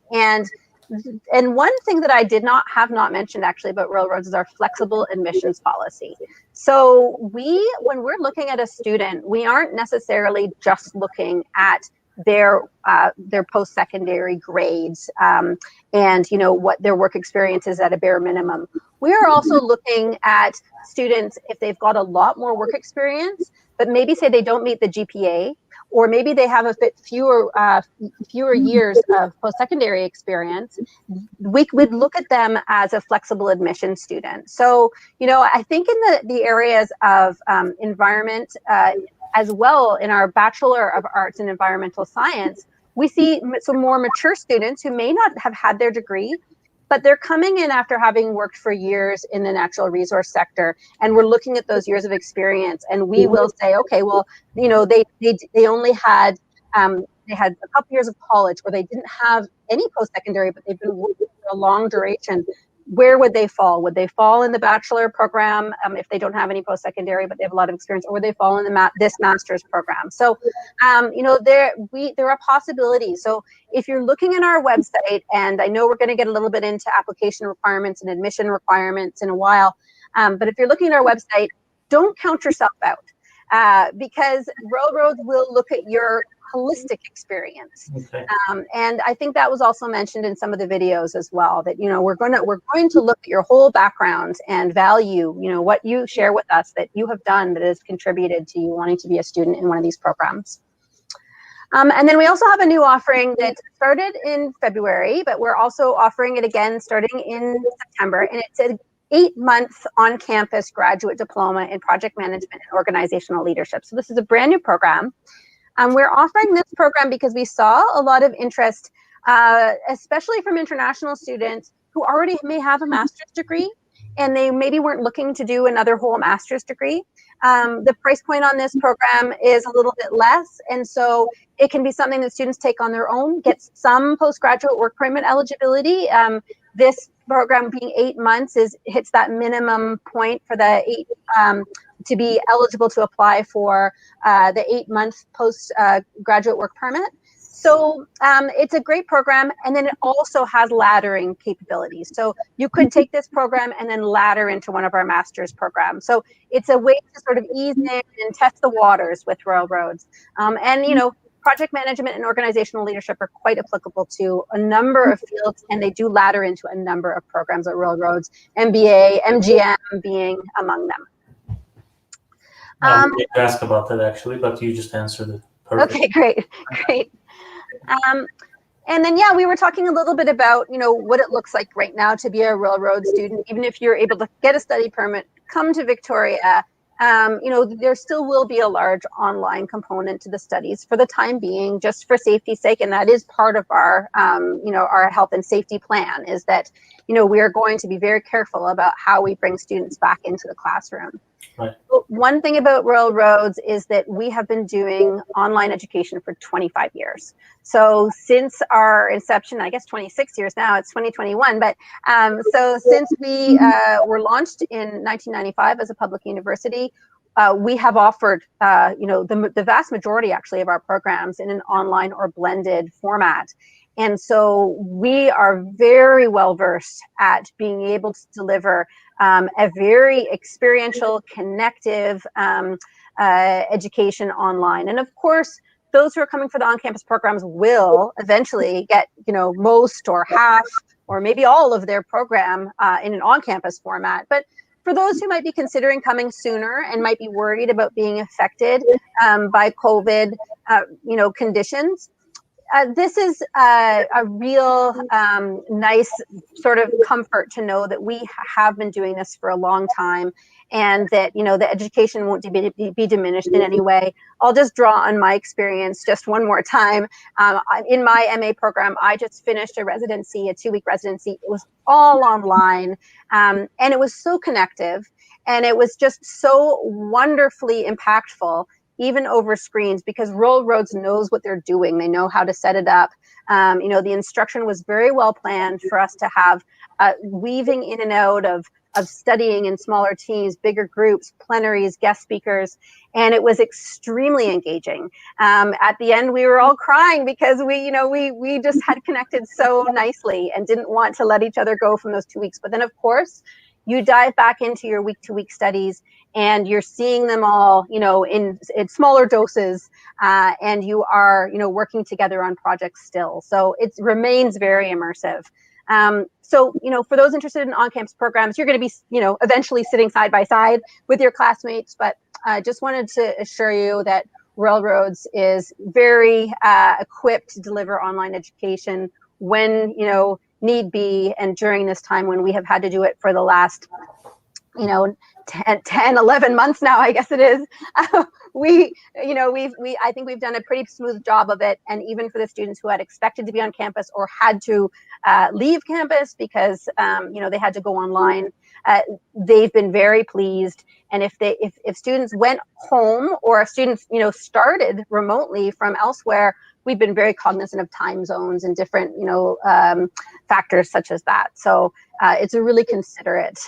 one thing that I have not mentioned actually about Royal Roads is our flexible admissions policy. So when we're looking at a student, we aren't necessarily just looking at their post-secondary grades and what their work experience is at a bare minimum. We are also looking at students if they've got a lot more work experience, but maybe say they don't meet the GPA, or maybe they have a bit fewer years of post-secondary experience. We would look at them as a flexible admission student. So I think in the areas of environment, as well in our Bachelor of Arts in Environmental Science, we see some more mature students who may not have had their degree, but they're coming in after having worked for years in the natural resource sector, and we're looking at those years of experience, and we will say, okay, well, they only had they had a couple years of college, or they didn't have any post-secondary, but they've been working for a long duration. where would they fall? Would they fall in the bachelor program if they don't have any post-secondary, but they have a lot of experience, or would they fall in this master's program? So, there are possibilities. So if you're looking at our website, and I know we're going to get a little bit into application requirements and admission requirements in a while, but if you're looking at our website, don't count yourself out, because Railroads will look at your holistic experience. Okay. And I think that was also mentioned in some of the videos as well, that, we're going to look at your whole background and value, what you share with us that you have done that has contributed to you wanting to be a student in one of these programs. And then we also have a new offering that started in February, but we're also offering it again starting in September, and it's an 8-month on-campus graduate diploma in project management and organizational leadership. So this is a brand new program. We're offering this program because we saw a lot of interest, especially from international students who already may have a master's degree, and they maybe weren't looking to do another whole master's degree. The price point on this program is a little bit less, and so it can be something that students take on their own, get some postgraduate work permit eligibility. This program being 8 months hits that minimum point for the 8 to be eligible to apply for the 8-month postgraduate work permit. So it's a great program, and then it also has laddering capabilities. So you could take this program and then ladder into one of our master's programs. So it's a way to sort of ease in and test the waters with Railroads. And project management and organizational leadership are quite applicable to a number of fields, and they do ladder into a number of programs at Railroads, MBA, Mgm being among them. I did ask about that actually, but you just answered it. Perfect. Okay, great. And then, we were talking a little bit about, what it looks like right now to be a Railroad student. Even if you're able to get a study permit, come to Victoria, there still will be a large online component to the studies for the time being, just for safety's sake. And that is part of our, our health and safety plan, is that, we are going to be very careful about how we bring students back into the classroom. Right. But one thing about Railroads is that we have been doing online education for 25 years. So since our inception, I guess 26 years now, it's 2021. But so since we were launched in 1995 as a public university, we have offered, the vast majority actually of our programs in an online or blended format. And so we are very well versed at being able to deliver a very experiential, connective education online. And of course, those who are coming for the on-campus programs will eventually get, most or half or maybe all of their program in an on-campus format. But for those who might be considering coming sooner and might be worried about being affected by COVID, conditions, this is a real nice sort of comfort to know that we have been doing this for a long time, and that, the education won't be diminished in any way. I'll just draw on my experience just one more time. In my MA program, I just finished a residency, a 2-week residency. It was all online, and it was so connective, and it was just so wonderfully impactful, even over screens, because Railroads knows what they're doing. They know how to set it up. The instruction was very well planned for us to have weaving in and out of studying in smaller teams, bigger groups, plenaries, guest speakers, and it was extremely engaging. At the end, we were all crying because we just had connected so nicely and didn't want to let each other go from those 2 weeks. But then, of course, you dive back into your week-to-week studies, and you're seeing them all, in smaller doses, and you are, working together on projects still. So it remains very immersive. So, for those interested in on-campus programs, you're going to be, eventually sitting side by side with your classmates. But I just wanted to assure you that Railroads is very equipped to deliver online education when, need be, and during this time when we have had to do it for the last 10, 11 months now, I guess it is. I think we've done a pretty smooth job of it. And even for the students who had expected to be on campus or had to leave campus because they had to go online, they've been very pleased. And if students went home, or if students started remotely from elsewhere, we've been very cognizant of time zones and different, factors such as that. So it's a really considerate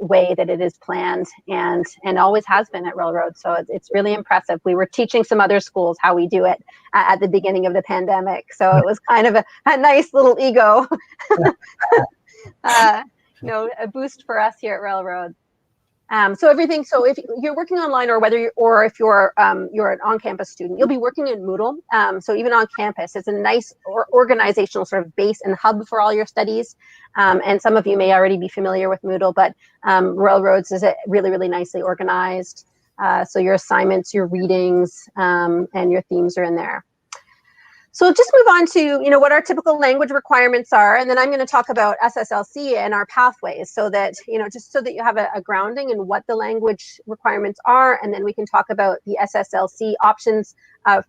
way that it is planned, and always has been at Railroad. So it's really impressive. We were teaching some other schools how we do it at the beginning of the pandemic. So it was kind of a nice little ego, a boost for us here at Railroad. So if you're working online, or if you're an on-campus student, you'll be working in Moodle. So even on campus, it's a nice organizational sort of base and hub for all your studies. And some of you may already be familiar with Moodle, but Railroads is really, really nicely organized. So your assignments, your readings, and your themes are in there. So just move on to, what our typical language requirements are. And then I'm going to talk about SSLC and our pathways, so that, just so that you have a grounding in what the language requirements are. And then we can talk about the SSLC options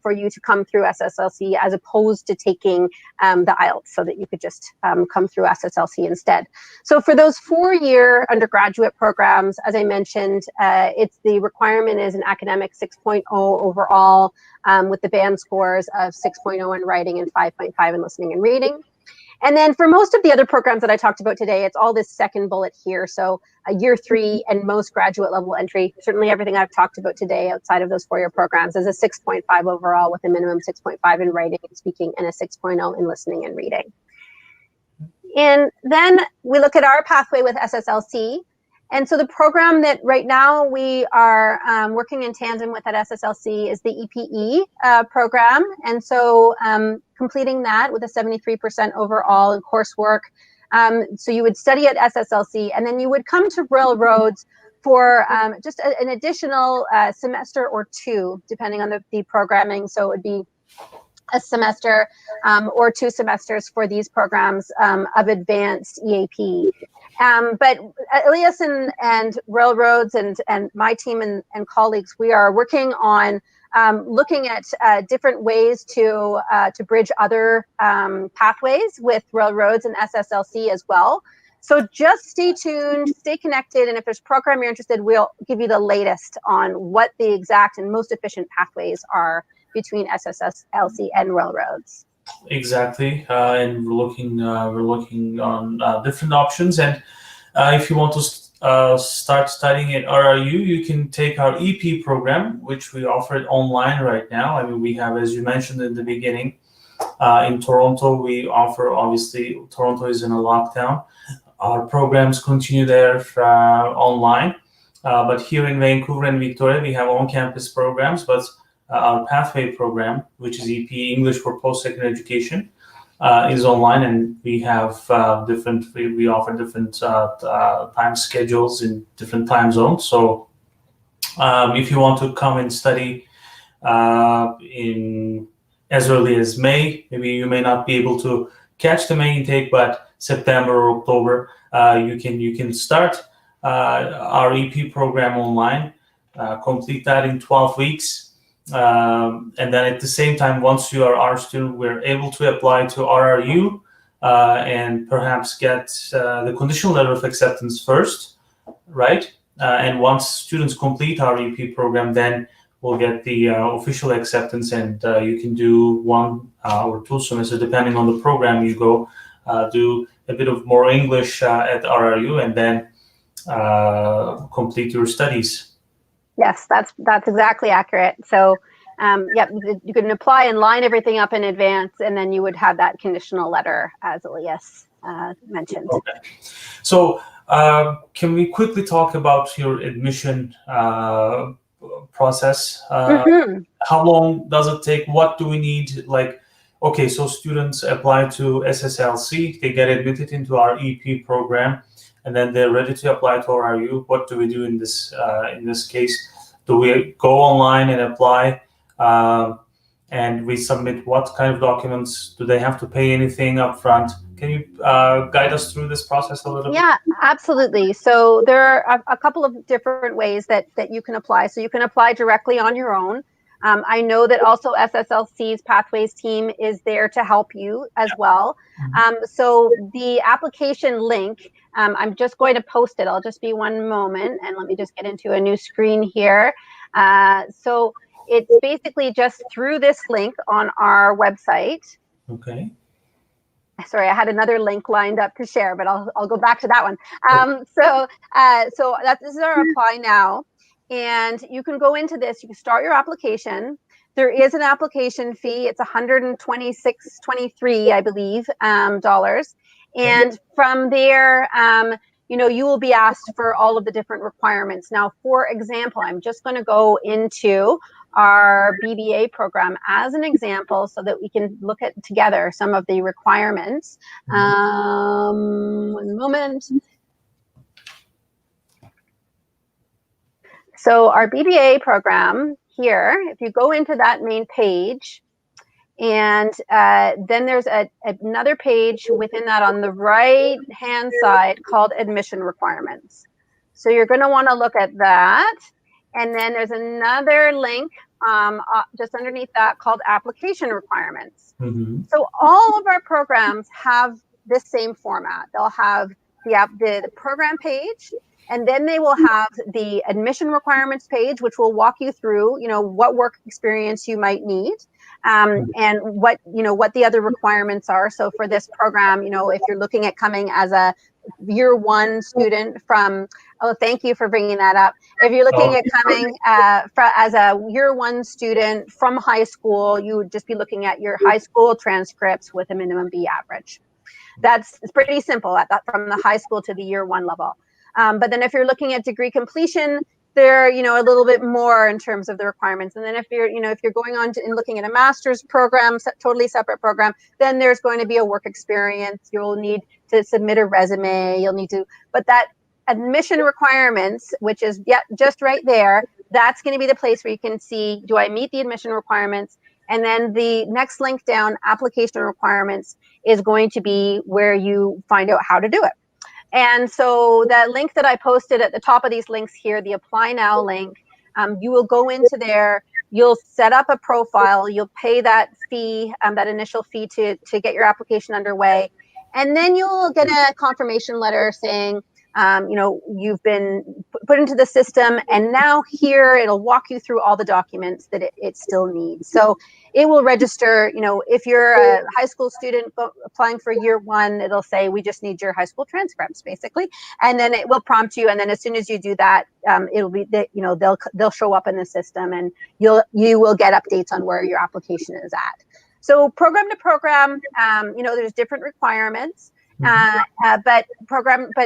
for you to come through SSLC, as opposed to taking the IELTS, so that you could just come through SSLC instead. So for those 4-year undergraduate programs, as I mentioned, the requirement is an academic 6.0 overall, with the band scores of 6.0 in writing and 5.5 in listening and reading. And then for most of the other programs that I talked about today, it's all this second bullet here. So a year 3 and most graduate level entry, certainly everything I've talked about today outside of those 4-year programs, is a 6.5 overall, with a minimum 6.5 in writing and speaking and a 6.0 in listening and reading. And then we look at our pathway with SSLC. And so the program that right now we are working in tandem with at SSLC is the EPE program. And so completing that with a 73% overall in coursework. So you would study at SSLC, and then you would come to Railroads for just an additional semester or 2, depending on the programming. So it would be a semester or 2 semesters for these programs of advanced EAP. But Elias and Railroads and my team and colleagues, we are working on looking at different ways to bridge other pathways with Railroads and SSLC as well. So just stay tuned, stay connected, and if there's a program you're interested, we'll give you the latest on what the exact and most efficient pathways are between SSLC and Railroads. Exactly, and we're looking on different options. And if you want to start studying at RRU, you can take our EP program, which we offer it online right now. I mean, we have, as you mentioned in the beginning, in Toronto, we offer, obviously, Toronto is in a lockdown. Our programs continue there online, but here in Vancouver and Victoria, we have on-campus programs, but our pathway program, which is EP English for post-secondary education, is online, and we have we offer different time schedules in different time zones. So if you want to come and study in as early as May, maybe you may not be able to catch the May intake, but September or October, you can start our EP program online, complete that in 12 weeks. And then at the same time, once you are our student, we're able to apply to RRU and perhaps get the conditional letter of acceptance first, right? And once students complete our EP program, then we'll get the official acceptance, and you can do 1 or 2 semesters, depending on the program you go, do a bit of more English at RRU, and then complete your studies. Yes, that's exactly accurate. So, you can apply and line everything up in advance, and then you would have that conditional letter, as Elias mentioned. Okay. So, can we quickly talk about your admission process? How long does it take? What do we need? Okay, so students apply to SSLC, they get admitted into our EP program, and then they're ready to apply to RRU. What do we do in this case? Do we go online and apply, and we submit what kind of documents? Do they have to pay anything up front? Can you guide us through this process a little bit? Yeah, absolutely. So there are a couple of different ways that you can apply. So you can apply directly on your own. I know that also SSLC's Pathways team is there to help you as well. So the application link, I'm just going to post it. I'll just be one moment, and let me just get into a new screen here. So it's basically just through this link on our website. Okay. Sorry, I had another link lined up to share, but I'll go back to that one. So this is our apply now, and you can go into this. You can start your application. There is an application fee. It's $126.23, I believe, dollars. And from there, you will be asked for all of the different requirements. Now, for example, I'm just going to go into our BBA program as an example so that we can look at together some of the requirements. One moment. So our BBA program here, if you go into that main page, and then there's another page within that on the right hand side called admission requirements. So you're going to want to look at that. And then there's another link just underneath that called application requirements. So all of our programs have this same format. They'll have the program page, and then they will have the admission requirements page, which will walk you through, what work experience you might need, and what the other requirements are. So for this program, if you're looking at coming as a year one student from, thank you for bringing that up. If you're looking at coming as a year one student from high school, you would just be looking at your high school transcripts with a minimum B average. It's pretty simple from the high school to the year one level. But then if you're looking at degree completion, they're, a little bit more in terms of the requirements. And then if you're going on and looking at a master's program, totally separate program, then there's going to be a work experience. You'll need to submit a resume. But that admission requirements, which is just right there, that's going to be the place where you can see, do I meet the admission requirements? And then the next link down, application requirements, is going to be where you find out how to do it. And so that link that I posted at the top of these links here, the apply now link, you will go into there, you'll set up a profile, you'll pay that fee, that initial fee to get your application underway. And then you'll get a confirmation letter saying, you've been put into the system, and now here it'll walk you through all the documents that it still needs. So it will register, if you're a high school student applying for year one, it'll say, we just need your high school transcripts, basically. And then it will prompt you. And then as soon as you do that, it'll be, they'll show up in the system, and you will get updates on where your application is at. So program to program, there's different requirements. But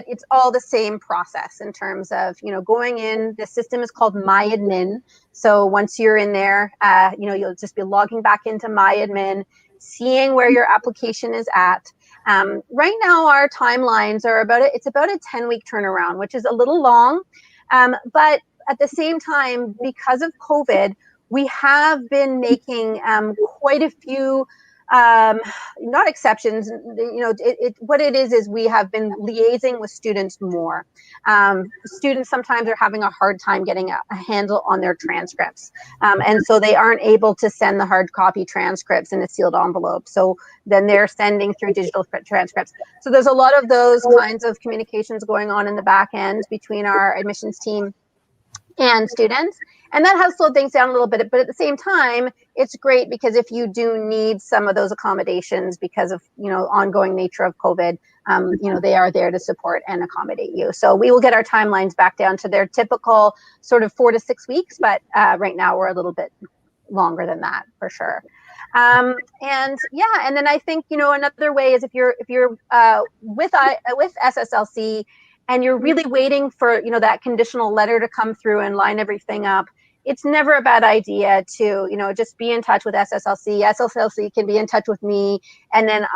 it's all the same process in terms of, going in. The system is called MyAdmin. So once you're in there, you'll just be logging back into MyAdmin, seeing where your application is at. Right now, our timelines are about a 10-week turnaround, which is a little long. But at the same time, because of COVID, we have been making quite a few not exceptions. What it is we have been liaising with students more. Students sometimes are having a hard time getting a handle on their transcripts, and so they aren't able to send the hard copy transcripts in a sealed envelope. So then they're sending through digital transcripts. So there's a lot of those kinds of communications going on in the back end between our admissions team and students. And that has slowed things down a little bit, but at the same time, it's great because if you do need some of those accommodations because of, ongoing nature of COVID, they are there to support and accommodate you. So we will get our timelines back down to their typical sort of 4 to 6 weeks, but right now we're a little bit longer than that for sure. And then I think, another way is if you're with SSLC and you're really waiting for, that conditional letter to come through and line everything up, it's never a bad idea to, just be in touch with SSLC. SSLC can be in touch with me. And then,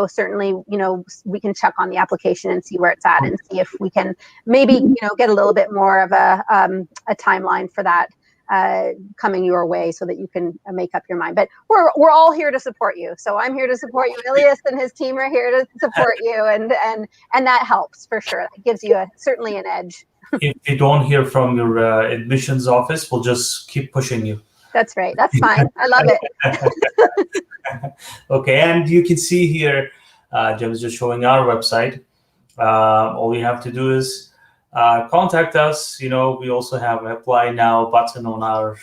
certainly, we can check on the application and see where it's at and see if we can maybe, get a little bit more of a timeline for that coming your way so that you can make up your mind. But we're all here to support you. So I'm here to support you. Elias and his team are here to support you. And that helps for sure. It gives you certainly an edge. If you don't hear from your admissions office, we'll just keep pushing you. That's right. That's fine. I love it. Okay, and you can see here, Jim is just showing our website. All you have to do is contact us. We also have an apply now button on our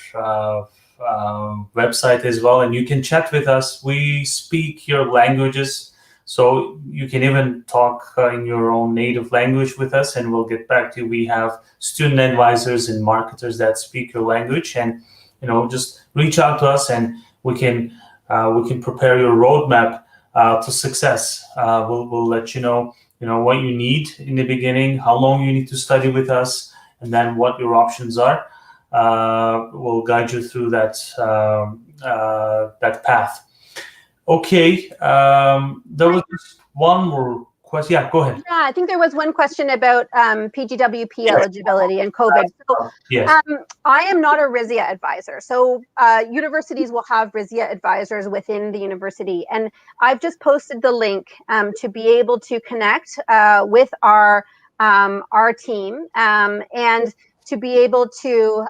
website as well, and you can chat with us. We speak your languages, so you can even talk in your own native language with us, and we'll get back to you. We have student advisors and marketers that speak your language, and just reach out to us, and we can prepare your roadmap to success. We'll let you know what you need in the beginning, how long you need to study with us, and then what your options are. We'll guide you through that path. Okay, there was one more question. Yeah, go ahead. Yeah, I think there was one question about PGWP eligibility and COVID. So, yes. I am not a RISIA advisor. So universities will have RISIA advisors within the university. And I've just posted the link to be able to connect with our team and to be able to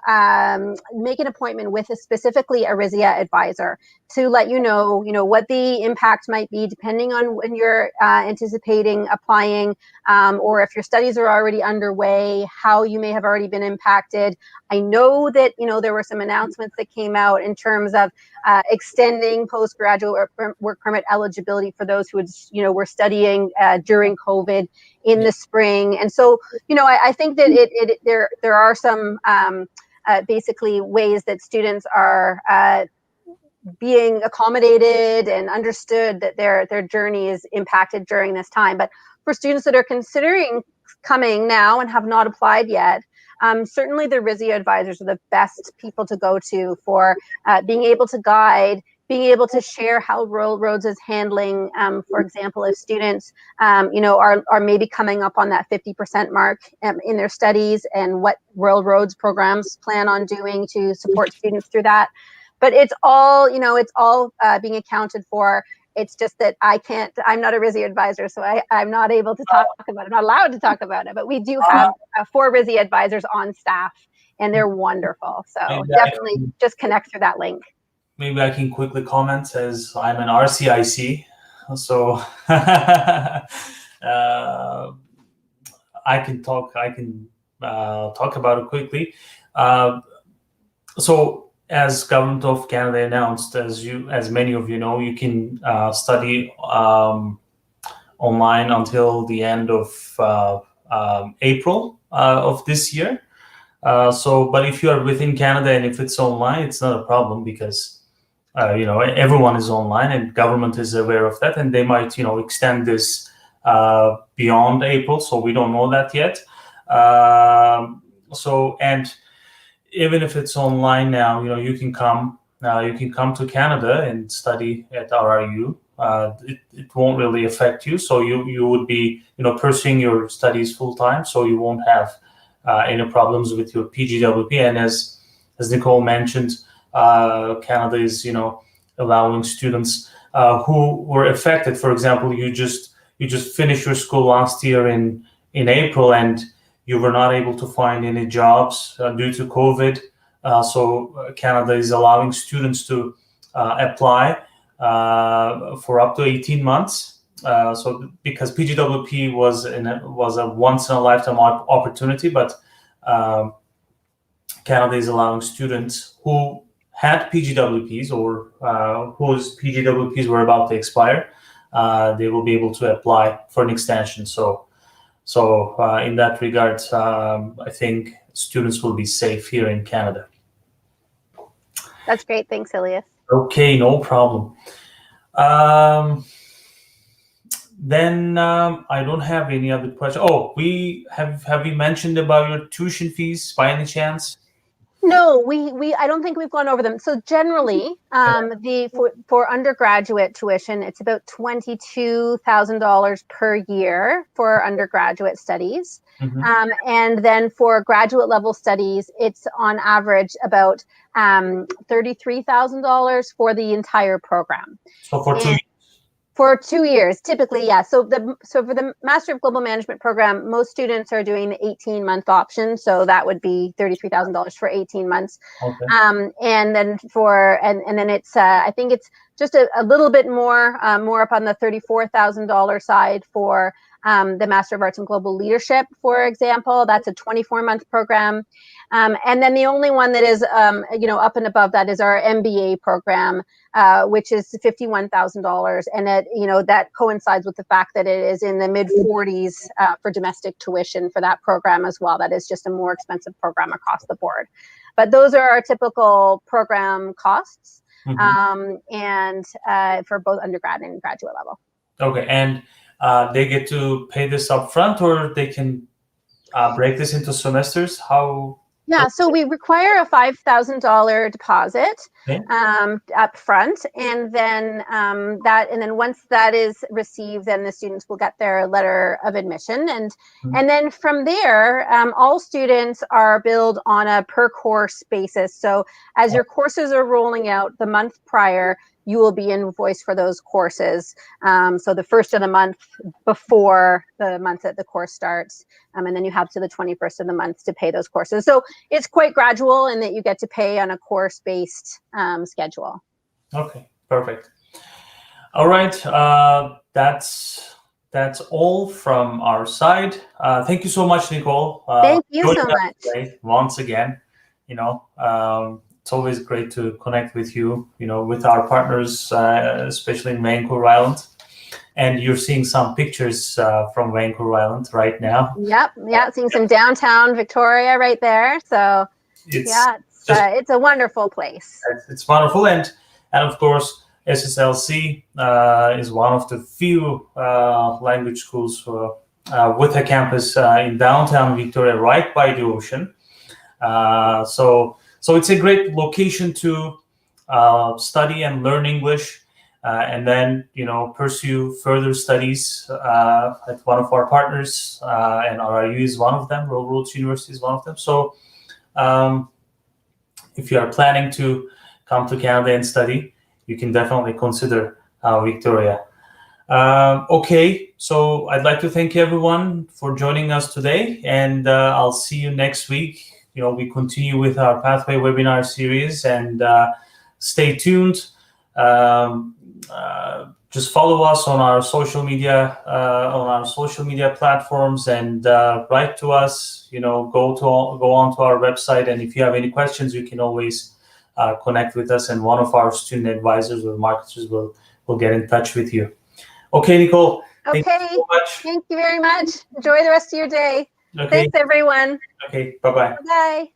make an appointment with specifically a RISIA advisor to let you know what the impact might be depending on when you're anticipating applying, or if your studies are already underway, how you may have already been impacted. I know that there were some announcements that came out in terms of extending postgraduate work permit eligibility for those who were studying during COVID in the spring. And so I think that there are some basically ways that students are being accommodated and understood that their journey is impacted during this time. But for students that are considering coming now and have not applied yet, certainly the RISIA advisors are the best people to go to for being able to guide, being able to share how Royal Roads is handling, for example, if students, are maybe coming up on that 50% mark in their studies, and what Royal Roads programs plan on doing to support students through that. But it's all, being accounted for. It's just that I'm not a RISIA advisor, so I'm not able to talk about it. I'm not allowed to talk about it, but we do have 4 RISIA advisors on staff, and they're wonderful. So definitely just connect through that link. Maybe I can quickly comment, as I'm an RCIC, so I can talk about it quickly. So as Government of Canada announced, as many of you know, you can study online until the end of April of this year. But if you are within Canada and if it's online, it's not a problem, because everyone is online and government is aware of that, and they might extend this beyond April. So we don't know that yet. And even if it's online now, you can come to Canada and study at RRU. It won't really affect you. So you would be pursuing your studies full time. So you won't have any problems with your PGWP. And as Nicole mentioned, Canada is allowing students who were affected. For example, you just finished your school last year in April, and you were not able to find any jobs due to COVID. So Canada is allowing students to apply for up to 18 months. So because PGWP was a once in a lifetime opportunity, but Canada is allowing students who had PGWPs or whose PGWPs were about to expire, they will be able to apply for an extension. So in that regard, I think students will be safe here in Canada. That's great. Thanks, Elias. Okay, no problem. Then I don't have any other questions. Oh, have we mentioned about your tuition fees by any chance? No, I don't think we've gone over them. So generally, for undergraduate tuition, it's about $22,000 per year for undergraduate studies. Mm-hmm. And then for graduate level studies, it's on average about $33,000 for the entire program. So for 2 years? For 2 years, typically, yeah. So for the Master of Global Management program, most students are doing the 18-month option. So that would be $33,000 for 18 months. Okay. And then it's I think it's just a little bit more up on the $34,000 side for the Master of Arts in Global Leadership, for example. That's a 24-month program. And then the only one that is, up and above that is our MBA program, which is $51,000. And that coincides with the fact that it is in the mid-40s for domestic tuition for that program as well. That is just a more expensive program across the board. But those are our typical program costs, and for both undergrad and graduate level. Okay, and they get to pay this up front, or they can break this into semesters? How? Yeah, so we require a $5,000 deposit up front, and then once that is received, then the students will get their letter of admission, and then from there, all students are billed on a per course basis. So as your courses are rolling out the month prior, you will be invoiced for those courses. So the first of the month before the month that the course starts, and then you have to the 21st of the month to pay those courses. So it's quite gradual in that you get to pay on a course-based schedule. Okay, perfect. All right, that's all from our side. Thank you so much, Nicole. Thank you so much. Today, once again, it's always great to connect with you, with our partners, especially in Vancouver Island. And you're seeing some pictures from Vancouver Island right now. Yep, seeing some downtown Victoria right there. So it's a wonderful place. It's wonderful, and of course, Sslc is one of the few language schools with a campus in downtown Victoria, right by the ocean. So it's a great location to study and learn English, and then pursue further studies at one of our partners, and RIU is one of them. Royal Roads University is one of them. So if you are planning to come to Canada and study, you can definitely consider Victoria. Okay, so I'd like to thank everyone for joining us today, and I'll see you next week. We continue with our Pathway webinar series, and stay tuned. Just follow us on our social media platforms, and write to us. Go onto our website, and if you have any questions, you can always connect with us, and one of our student advisors or marketers will get in touch with you. Okay, Nicole. Okay. Thank you so much. Thank you very much. Enjoy the rest of your day. Okay. Thanks, everyone. Okay. Bye-bye. Bye.